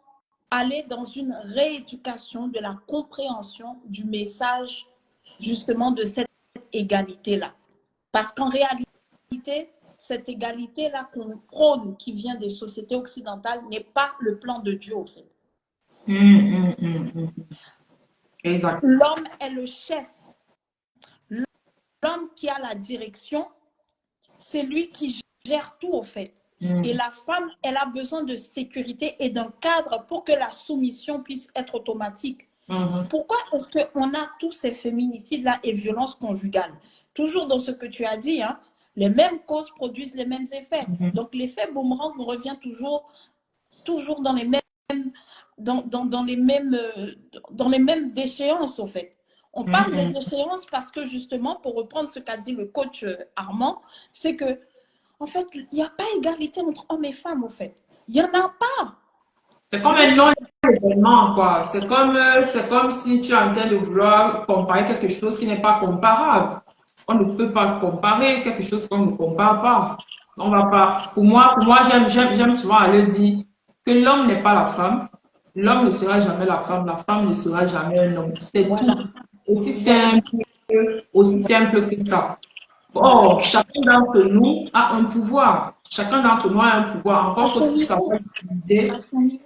aller dans une rééducation de la compréhension du message justement de cette égalité-là. Parce qu'en réalité, cette égalité-là qu'on prône, qui vient des sociétés occidentales, n'est pas le plan de Dieu, en fait. Exact. L'homme est le chef. L'homme qui a la direction, c'est lui qui gère tout, en fait. Et la femme, elle a besoin de sécurité et d'un cadre pour que la soumission puisse être automatique. Pourquoi est-ce qu'on a tous ces féminicides-là et violences conjugales? Toujours dans ce que tu as dit, hein, les mêmes causes produisent les mêmes effets. Donc, l'effet boomerang revient toujours dans les mêmes, dans les mêmes déchéances, en fait. On parle des déchéances parce que, justement, pour reprendre ce qu'a dit le coach Armand, c'est que en fait, il n'y a pas égalité entre hommes et femmes, en fait. Il n'y en a pas. C'est comme un non-événement, quoi. C'est comme si tu es en train de vouloir comparer quelque chose qui n'est pas comparable. On ne peut pas comparer quelque chose qu'on ne compare pas. On va pas. Pour moi, j'aime souvent aller dire que l'homme n'est pas la femme. L'homme ne sera jamais la femme ne sera jamais un homme. C'est tout. Aussi simple que ça. Or, chacun d'entre nous a un pouvoir. Chacun d'entre nous a un pouvoir. Encore faut-il savoir l'utiliser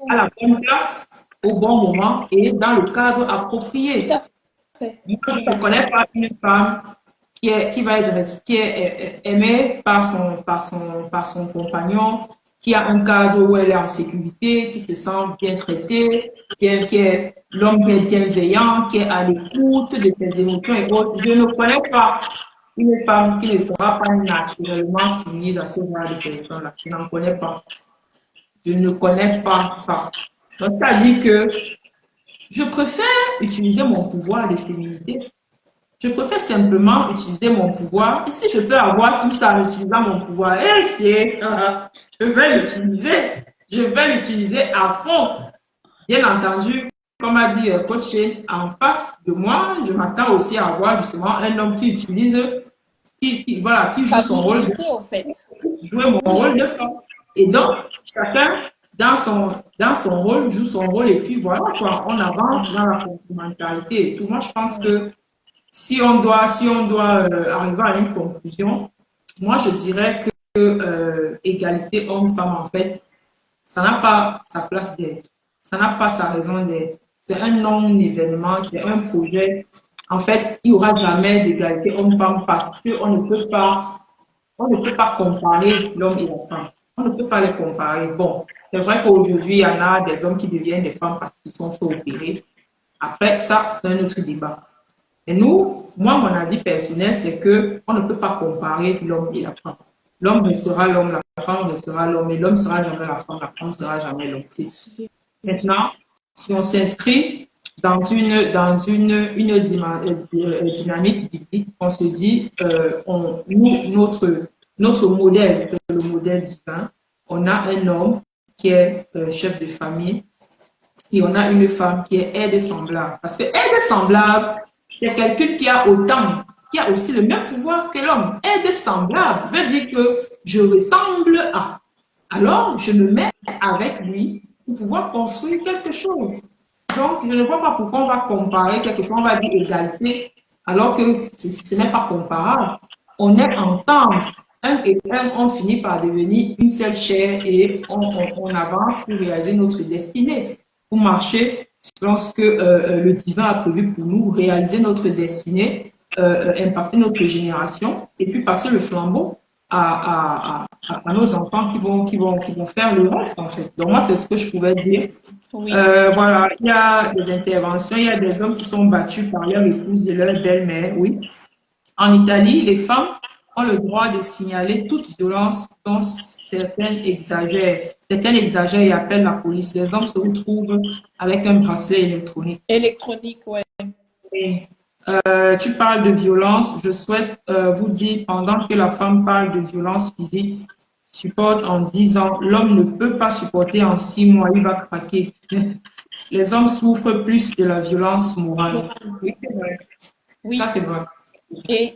à la bonne place, au bon moment et dans le cadre approprié. Tout à fait. Moi, je ne connais pas une femme qui est aimée par son compagnon, qui a un cadre où elle est en sécurité, qui se sent bien traitée, l'homme qui est bienveillant, qui est à l'écoute de ses émotions et autres. Je ne connais pas une femme qui ne sera pas naturellement soumise à ce genre de personnes-là. Je n'en connais pas. Je ne connais pas ça. Donc, c'est-à-dire que je préfère utiliser mon pouvoir de féminité. Je préfère simplement utiliser mon pouvoir. Et si je peux avoir tout ça en utilisant mon pouvoir, je vais l'utiliser. Je vais l'utiliser à fond. Bien entendu, comme a dit Coach Shane, en face de moi, je m'attends aussi à avoir justement un homme qui utilise, voilà, qui joue Ta son rôle, virilité, au fait. jouer mon rôle de femme. Et donc, chacun, dans son rôle, joue son rôle et puis voilà quoi, on avance dans la complémentarité et tout. Moi, je pense que si on doit arriver à une conclusion, moi, je dirais que égalité homme-femme, en fait, ça n'a pas sa place d'être. Ça n'a pas sa raison d'être. C'est un non-événement, c'est un projet. En fait, il n'y aura jamais d'égalité homme-femme parce on ne peut pas comparer l'homme et la femme. On ne peut pas les comparer. Bon, c'est vrai qu'aujourd'hui, il y en a des hommes qui deviennent des femmes parce qu'ils sont fait opérer. Après, ça, c'est un autre débat. Et nous, moi, mon avis personnel, c'est que on ne peut pas comparer l'homme et la femme. L'homme restera l'homme, la femme restera l'homme, et l'homme sera jamais la femme sera jamais l'homme. Maintenant, si on s'inscrit dans une dynamique biblique, on se dit, notre modèle, c'est le modèle divin. On a un homme qui est chef de famille et on a une femme qui est aide semblable. Parce que aide semblable, c'est quelqu'un qui a aussi le même pouvoir que l'homme. Aide semblable veut dire que je ressemble à. Alors, je me mets avec lui pour pouvoir construire quelque chose. Donc, je ne vois pas pourquoi on va comparer quelque chose, on va dire égalité, alors que ce n'est pas comparable. On est ensemble. Un et un, on finit par devenir une seule chair et on avance pour réaliser notre destinée, pour marcher selon ce que le divin a prévu pour nous, réaliser notre destinée, impacter notre génération et puis passer le flambeau à nos enfants qui vont faire le reste, en fait. Donc, moi, c'est ce que je pouvais dire. Oui. Voilà, il y a des interventions, il y a des hommes qui sont battus par leur épouse et leur belle-mère, oui. En Italie, les femmes ont le droit de signaler toute violence dont certaines exagèrent. Certaines exagèrent et appellent la police. Les hommes se retrouvent avec un bracelet électronique. Électronique, ouais. Et, tu parles de violence. Je souhaite vous dire, pendant que la femme parle de violence physique, supporte en 10 ans, l'homme ne peut pas supporter en 6 mois, il va craquer. Les hommes souffrent plus de la violence morale. Oui, c'est vrai. Oui. Ça, c'est vrai. Et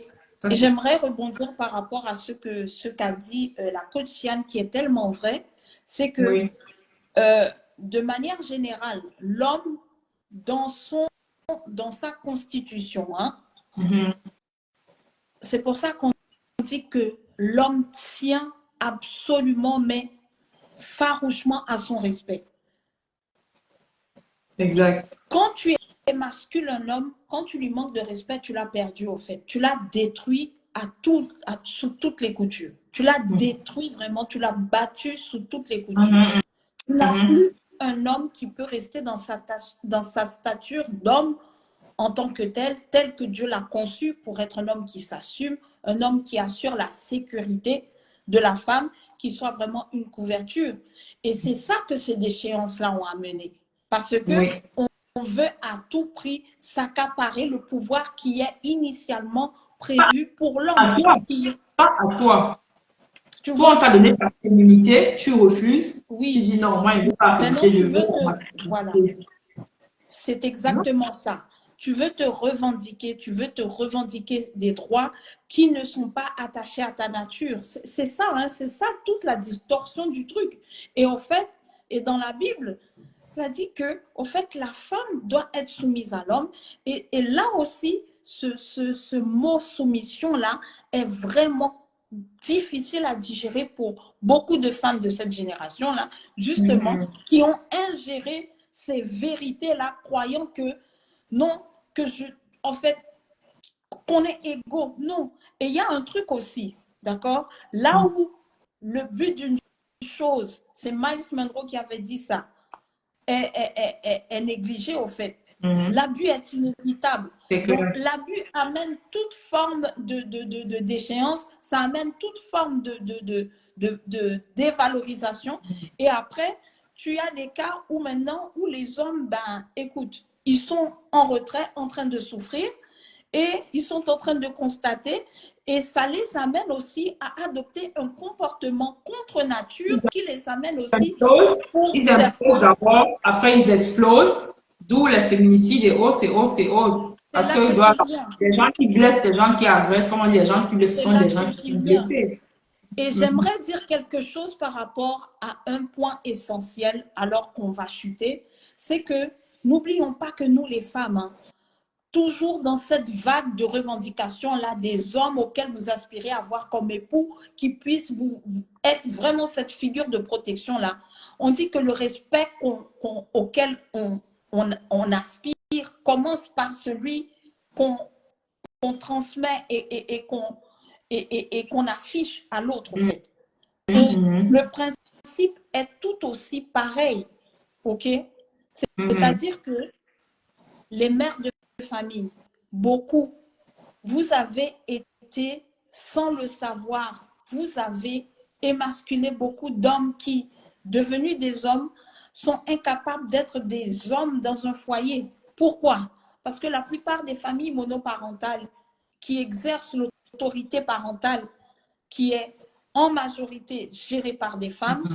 j'aimerais rebondir par rapport à ce qu'a dit la coach Siane, qui est tellement vrai, c'est que Oui. de manière générale, l'homme, dans sa constitution, hein, c'est pour ça qu'on dit que l'homme tient absolument, mais farouchement à son respect. Exact. Quand tu émascules un homme, quand tu lui manques de respect, tu l'as perdu au fait. Tu l'as détruit sous toutes les coutures. Tu l'as détruit vraiment, tu l'as battu sous toutes les coutures. Tu n'as plus un homme qui peut rester dans sa stature d'homme en tant que tel que Dieu l'a conçu pour être un homme qui s'assume, un homme qui assure la sécurité de la femme, qui soit vraiment une couverture. Et c'est ça que ces déchéances-là ont amené. Parce que on veut à tout prix s'accaparer le pouvoir qui est initialement prévu pour l'homme. Pas à toi. Toi, on t'a donné ta féminité, tu refuses. Oui. Tu dis non, moi, je ne veux pas Maintenant, je veux voilà. C'est exactement ça. Tu veux te revendiquer des droits qui ne sont pas attachés à ta nature. C'est ça, hein, c'est ça toute la distorsion du truc. Et en fait, et dans la Bible, il a dit que, au fait, la femme doit être soumise à l'homme. Et là aussi, ce mot soumission-là est vraiment difficile à digérer pour beaucoup de femmes de cette génération-là, justement, qui ont ingéré ces vérités-là, croyant que non, en fait, qu'on est égaux. Non. Et il y a un truc aussi, d'accord? Là où le but d'une chose, c'est Miles Monroe qui avait dit ça, est négligée au fait. L'abus est inévitable. Donc, l'abus amène toute forme de déchéance, ça amène toute forme de dévalorisation. Et après, tu as des cas où maintenant, où les hommes, ben, écoute, ils sont en retrait, en train de souffrir, et ils sont en train de constater, et ça les amène aussi à adopter un comportement contre nature qui les amène aussi pour ils implosent certains. d'abord, après ils explosent, d'où les féminicides et autres et autres et autres. C'est Parce là que que je viens. les gens qui blessent, les gens qui agressent, comment dire, les gens qui blessent C'est sont là des que gens qui j'y sont viens. blessés. Et j'aimerais dire quelque chose par rapport à un point essentiel alors qu'on va chuter, c'est que n'oublions pas que nous les femmes, hein, toujours dans cette vague de revendications-là des hommes auxquels vous aspirez à avoir comme époux, qui puissent vous être vraiment cette figure de protection-là. On dit que le respect auquel on aspire commence par celui qu'on transmet et qu'on affiche à l'autre, en fait. Et le principe est tout aussi pareil, ok? C'est-à-dire que les mères de famille, beaucoup, vous avez été, sans le savoir, vous avez émasculé beaucoup d'hommes qui, devenus des hommes, sont incapables d'être des hommes dans un foyer. Pourquoi? Parce que la plupart des familles monoparentales qui exercent l'autorité parentale, qui est en majorité gérée par des femmes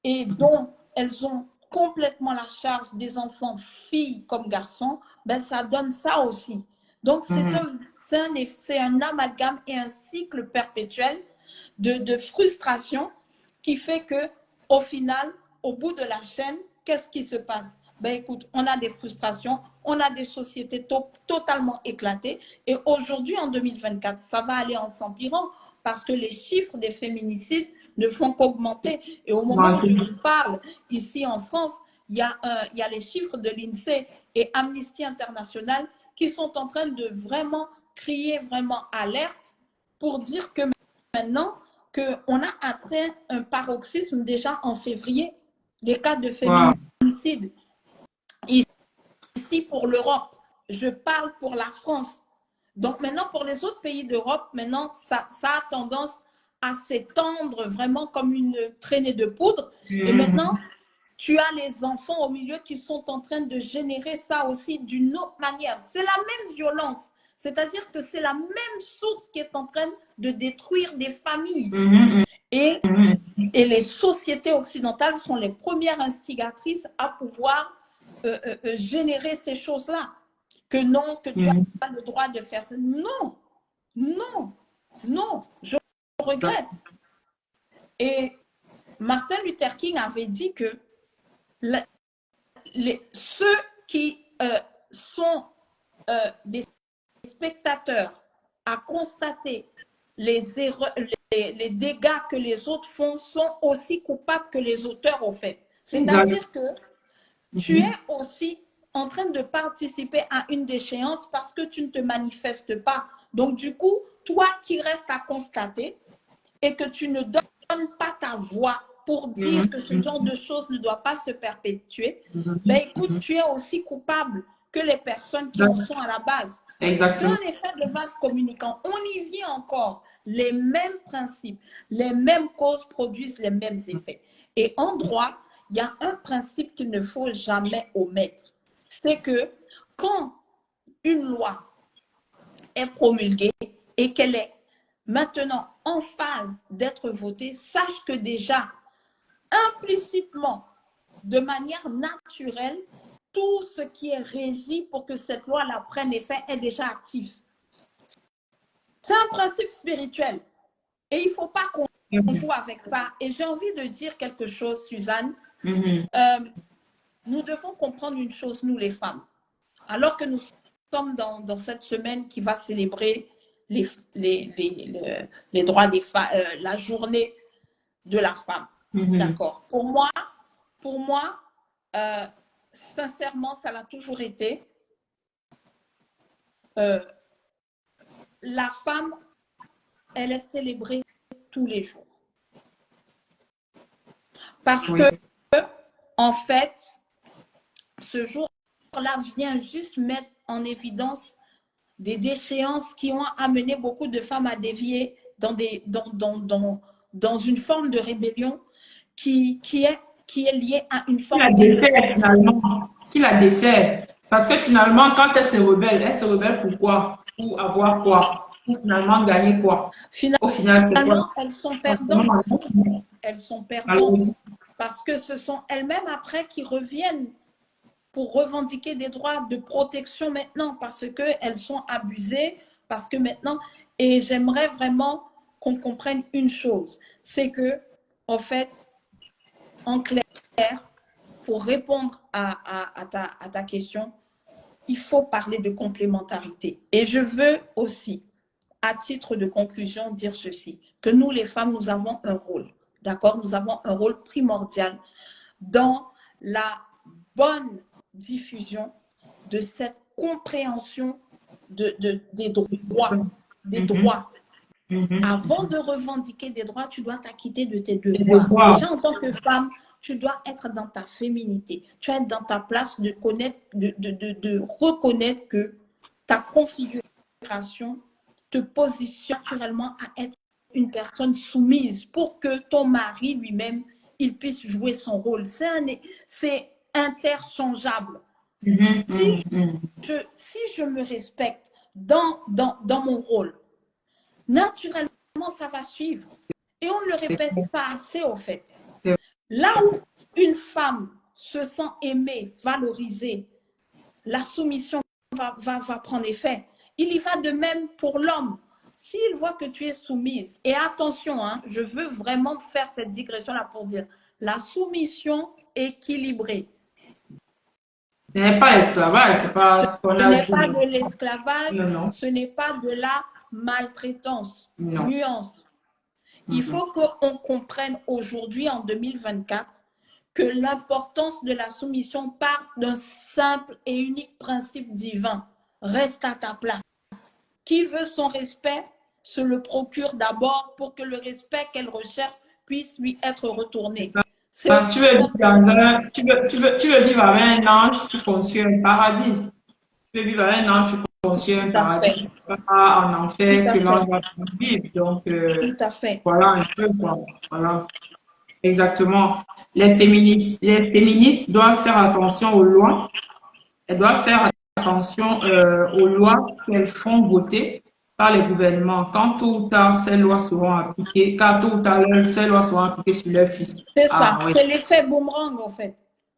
et dont elles ont complètement la charge des enfants, filles comme garçons, ben ça donne ça aussi. Donc, c'est un amalgame et un cycle perpétuel de frustration qui fait que, au final, au bout de la chaîne, qu'est-ce qui se passe? Ben écoute, on a des frustrations, on a des sociétés totalement éclatées. Et aujourd'hui, en 2024, ça va aller en s'empirant parce que les chiffres des féminicides ne font qu'augmenter. Et au moment où je vous parle, ici en France, il y a les chiffres de l'INSEE et Amnesty International qui sont en train de vraiment crier vraiment alerte pour dire que maintenant qu'on a atteint un paroxysme déjà en février, les cas de féminicide. Ici pour l'Europe, je parle pour la France. Donc maintenant, pour les autres pays d'Europe, maintenant, ça a tendance à s'étendre vraiment comme une traînée de poudre. Et maintenant, tu as les enfants au milieu qui sont en train de générer ça aussi d'une autre manière. C'est la même violence. C'est-à-dire que c'est la même source qui est en train de détruire des familles. Et les sociétés occidentales sont les premières instigatrices à pouvoir générer ces choses-là. Que non, que tu as le droit de faire ça. Non, non, non, je regrette. Et Martin Luther King avait dit que ceux qui sont des spectateurs à constater les erreurs, les dégâts que les autres font sont aussi coupables que les auteurs ont fait. C'est-à-dire que tu es aussi en train de participer à une déchéance parce que tu ne te manifestes pas. Donc, du coup, toi qui restes à constater et que tu ne donnes pas ta voix pour dire que ce genre de choses ne doit pas se perpétuer, ben écoute, tu es aussi coupable que les personnes qui en sont à la base. C'est un effet de vase communicant. On y vient encore. Les mêmes principes, les mêmes causes produisent les mêmes effets. Et en droit, il y a un principe qu'il ne faut jamais omettre. C'est que quand une loi est promulguée et qu'elle est maintenant en phase d'être votée, sache que déjà, implicitement, de manière naturelle, tout ce qui est régi pour que cette loi-là prenne effet est déjà actif. C'est un principe spirituel. Et il ne faut pas qu'on joue avec ça. Et j'ai envie de dire quelque chose, Suzanne. Nous devons comprendre une chose, nous les femmes. Alors que nous sommes dans cette semaine qui va célébrer les droits des femmes, la journée de la femme. D'accord. Pour moi, sincèrement, ça l'a toujours été. La femme, elle est célébrée tous les jours. Parce oui. que, en fait, ce jour-là vient juste mettre en évidence des déchéances qui ont amené beaucoup de femmes à dévier dans une forme de rébellion qui est liée à une Qui la forme dessert d'ignorance. finalement? Qui la dessert? Parce que finalement, quand elle se rebelle pourquoi? Pour avoir quoi? Pour finalement gagner quoi? Au final, c'est quoi? Finalement, elles sont perdantes. Elles sont perdantes Malheureusement. parce que ce sont elles-mêmes après qui reviennent pour revendiquer des droits de protection maintenant parce qu'elles sont abusées, parce que maintenant, et j'aimerais vraiment qu'on comprenne une chose, c'est que, en fait, en clair, pour répondre à ta question, il faut parler de complémentarité. Et je veux aussi, à titre de conclusion, dire ceci, que nous, les femmes, nous avons un rôle, d'accord? Nous avons un rôle primordial dans la bonne diffusion de cette compréhension des droits. Des Mhm, droits. mhm. Avant de revendiquer des droits, tu dois t'acquitter de tes Et devoirs. devoir. Déjà, en tant que femme, tu dois être dans ta féminité. Tu dois être dans ta place de connaître, de reconnaître que ta configuration te positionne naturellement à être une personne soumise pour que ton mari lui-même, il puisse jouer son rôle. C'est interchangeable. Mhm, Si mhm, mhm. si je me respecte dans mon rôle, naturellement, ça va suivre. Et on ne le répète pas assez, au fait. C'est Là où une femme se sent aimée, valorisée, la soumission va prendre effet. Il y va de même pour l'homme. S'il voit que tu es soumise, et attention, hein, je veux vraiment faire cette digression-là pour dire, la soumission équilibrée. Ce n'est pas l'esclavage, c'est pas ce qu'on Ce a n'est dit. pas de l'esclavage, Non, non, ce n'est pas de la maltraitance. non. Nuance. Il Mhm. faut qu'on comprenne aujourd'hui, en 2024, que l'importance de la soumission part d'un simple et unique principe divin. Reste à ta place. Qui veut son respect se le procure d'abord pour que le respect qu'elle recherche puisse lui être retourné. C'est Ah, tu aussi veux vivre simple que dans ça. tu veux vivre avec un ange, tu construis un paradis. Tu veux vivre avec un ange, tu construis un Tout à paradis. fait. C'est pas en Tout enfer à que l'ange fait. va vivre. Donc, Tout à fait. voilà un peu quoi. Voilà, exactement. Les féministes doivent faire attention aux lois. Elles doivent faire attention aux lois qu'elles font voter par les gouvernements. Quand tôt ou tard, ces lois seront appliquées, car tôt ou tard, ces lois seront appliquées sur leurs fils. C'est Ah ça. oui. C'est l'effet boomerang, en fait.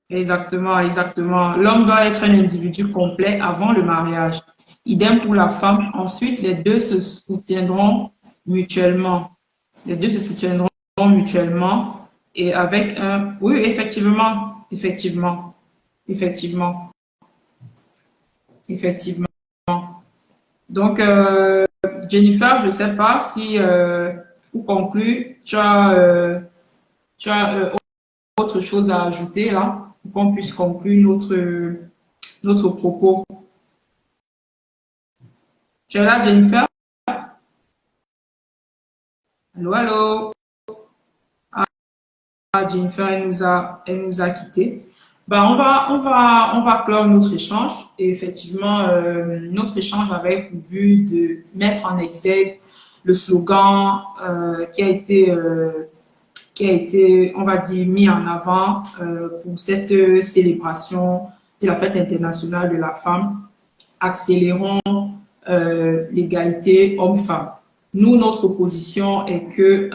Exactement, exactement. L'homme doit être un individu complet avant le mariage. Idem pour la femme. Ensuite, les deux se soutiendront mutuellement. Les deux se soutiendront mutuellement et avec un... Oui, effectivement, effectivement, effectivement, effectivement. Donc, Jennifer, je ne sais pas si, pour conclure, tu as autre chose à ajouter là, pour qu'on puisse conclure notre propos. Tu es là, Jennifer? Allô, allô? Ah, Jennifer, elle nous a quittés. Ben, on va clore notre échange. Et effectivement, notre échange avait pour but de mettre en exergue le slogan qui a été, on va dire, mis en avant pour cette célébration de la fête internationale de la femme. Accélérons l'égalité homme-femme. Nous, notre position est que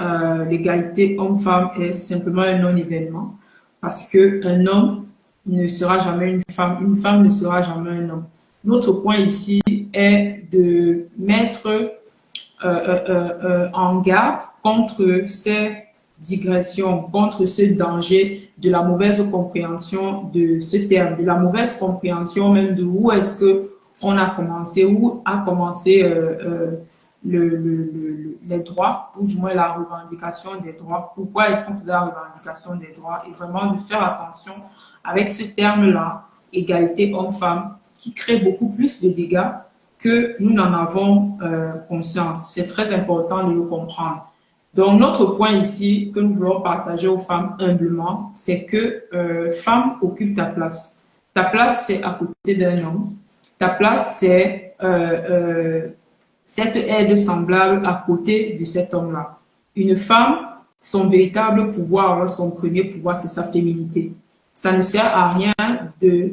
l'égalité homme-femme est simplement un non-événement parce qu'un homme ne sera jamais une femme ne sera jamais un homme. Notre point ici est de mettre en garde contre ces digressions, contre ce danger de la mauvaise compréhension de ce terme, de la mauvaise compréhension même de où est-ce que on a commencé, où a commencé les droits, ou du moins la revendication des droits. Pourquoi est-ce qu'on faisait la revendication des droits? Et vraiment de faire attention avec ce terme-là, égalité homme-femme, qui crée beaucoup plus de dégâts que nous n'en avons conscience. C'est très important de le comprendre. Donc, notre point ici que nous voulons partager aux femmes humblement, c'est que femme, occupe ta place. Ta place, c'est à côté d'un homme. Ta place, c'est cette aide semblable à côté de cet homme-là. Une femme, son véritable pouvoir, son premier pouvoir, c'est sa féminité. Ça ne sert à rien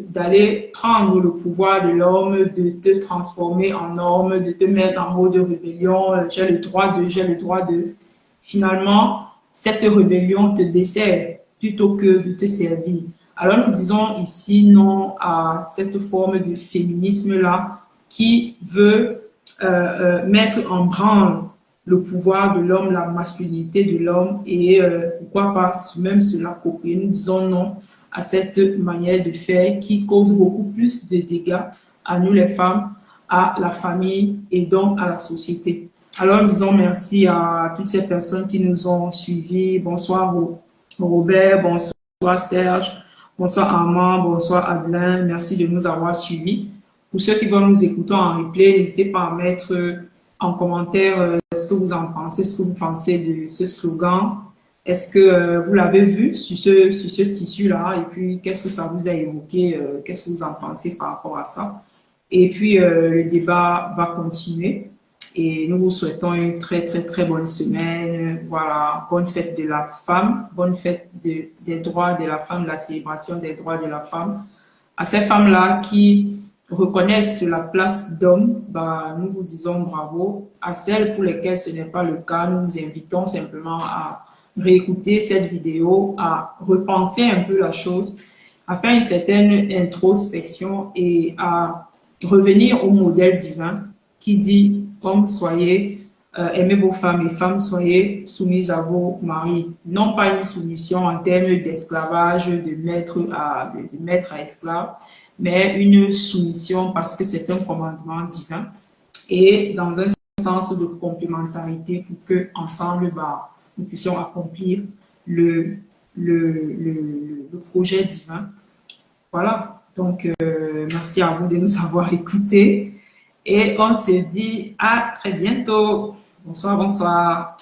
d'aller prendre le pouvoir de l'homme, de te transformer en homme, de te mettre en mode rébellion, j'ai le droit de, j'ai le droit de. Finalement, cette rébellion te dessert plutôt que de te servir. Alors nous disons ici non à cette forme de féminisme-là qui veut mettre en branle le pouvoir de l'homme, la masculinité de l'homme et pourquoi pas même se l'approprier. Nous disons non à cette manière de faire qui cause beaucoup plus de dégâts à nous les femmes, à la famille et donc à la société. Alors nous disons merci à toutes ces personnes qui nous ont suivis. Bonsoir Robert, bonsoir Serge, bonsoir Armand, bonsoir Adeline. Merci de nous avoir suivis. Pour ceux qui vont nous écouter en replay, n'hésitez pas à mettre en commentaire ce que vous en pensez, ce que vous pensez de ce slogan. Est-ce que vous l'avez vu sur ce tissu-là? Et puis, qu'est-ce que ça vous a évoqué? Qu'est-ce que vous en pensez par rapport à ça? Et puis, le débat va continuer. Et nous vous souhaitons une très, très, très bonne semaine. Voilà, bonne fête de la femme, bonne fête des droits de la femme, la célébration des droits de la femme. À ces femmes-là qui reconnaissent la place d'homme, bah, nous vous disons bravo. À celles pour lesquelles ce n'est pas le cas, nous vous invitons simplement à réécouter cette vidéo, à repenser un peu la chose, à faire une certaine introspection et à revenir au modèle divin qui dit « Hommes, soyez, aimez vos femmes et femmes, soyez soumises à vos maris ». Non pas une soumission en termes d'esclavage, de maître à esclave, mais une soumission parce que c'est un commandement divin et dans un sens de complémentarité pour que ensemble bah, nous puissions accomplir le projet divin. Voilà, donc merci à vous de nous avoir écoutés et on se dit à très bientôt. Bonsoir, bonsoir.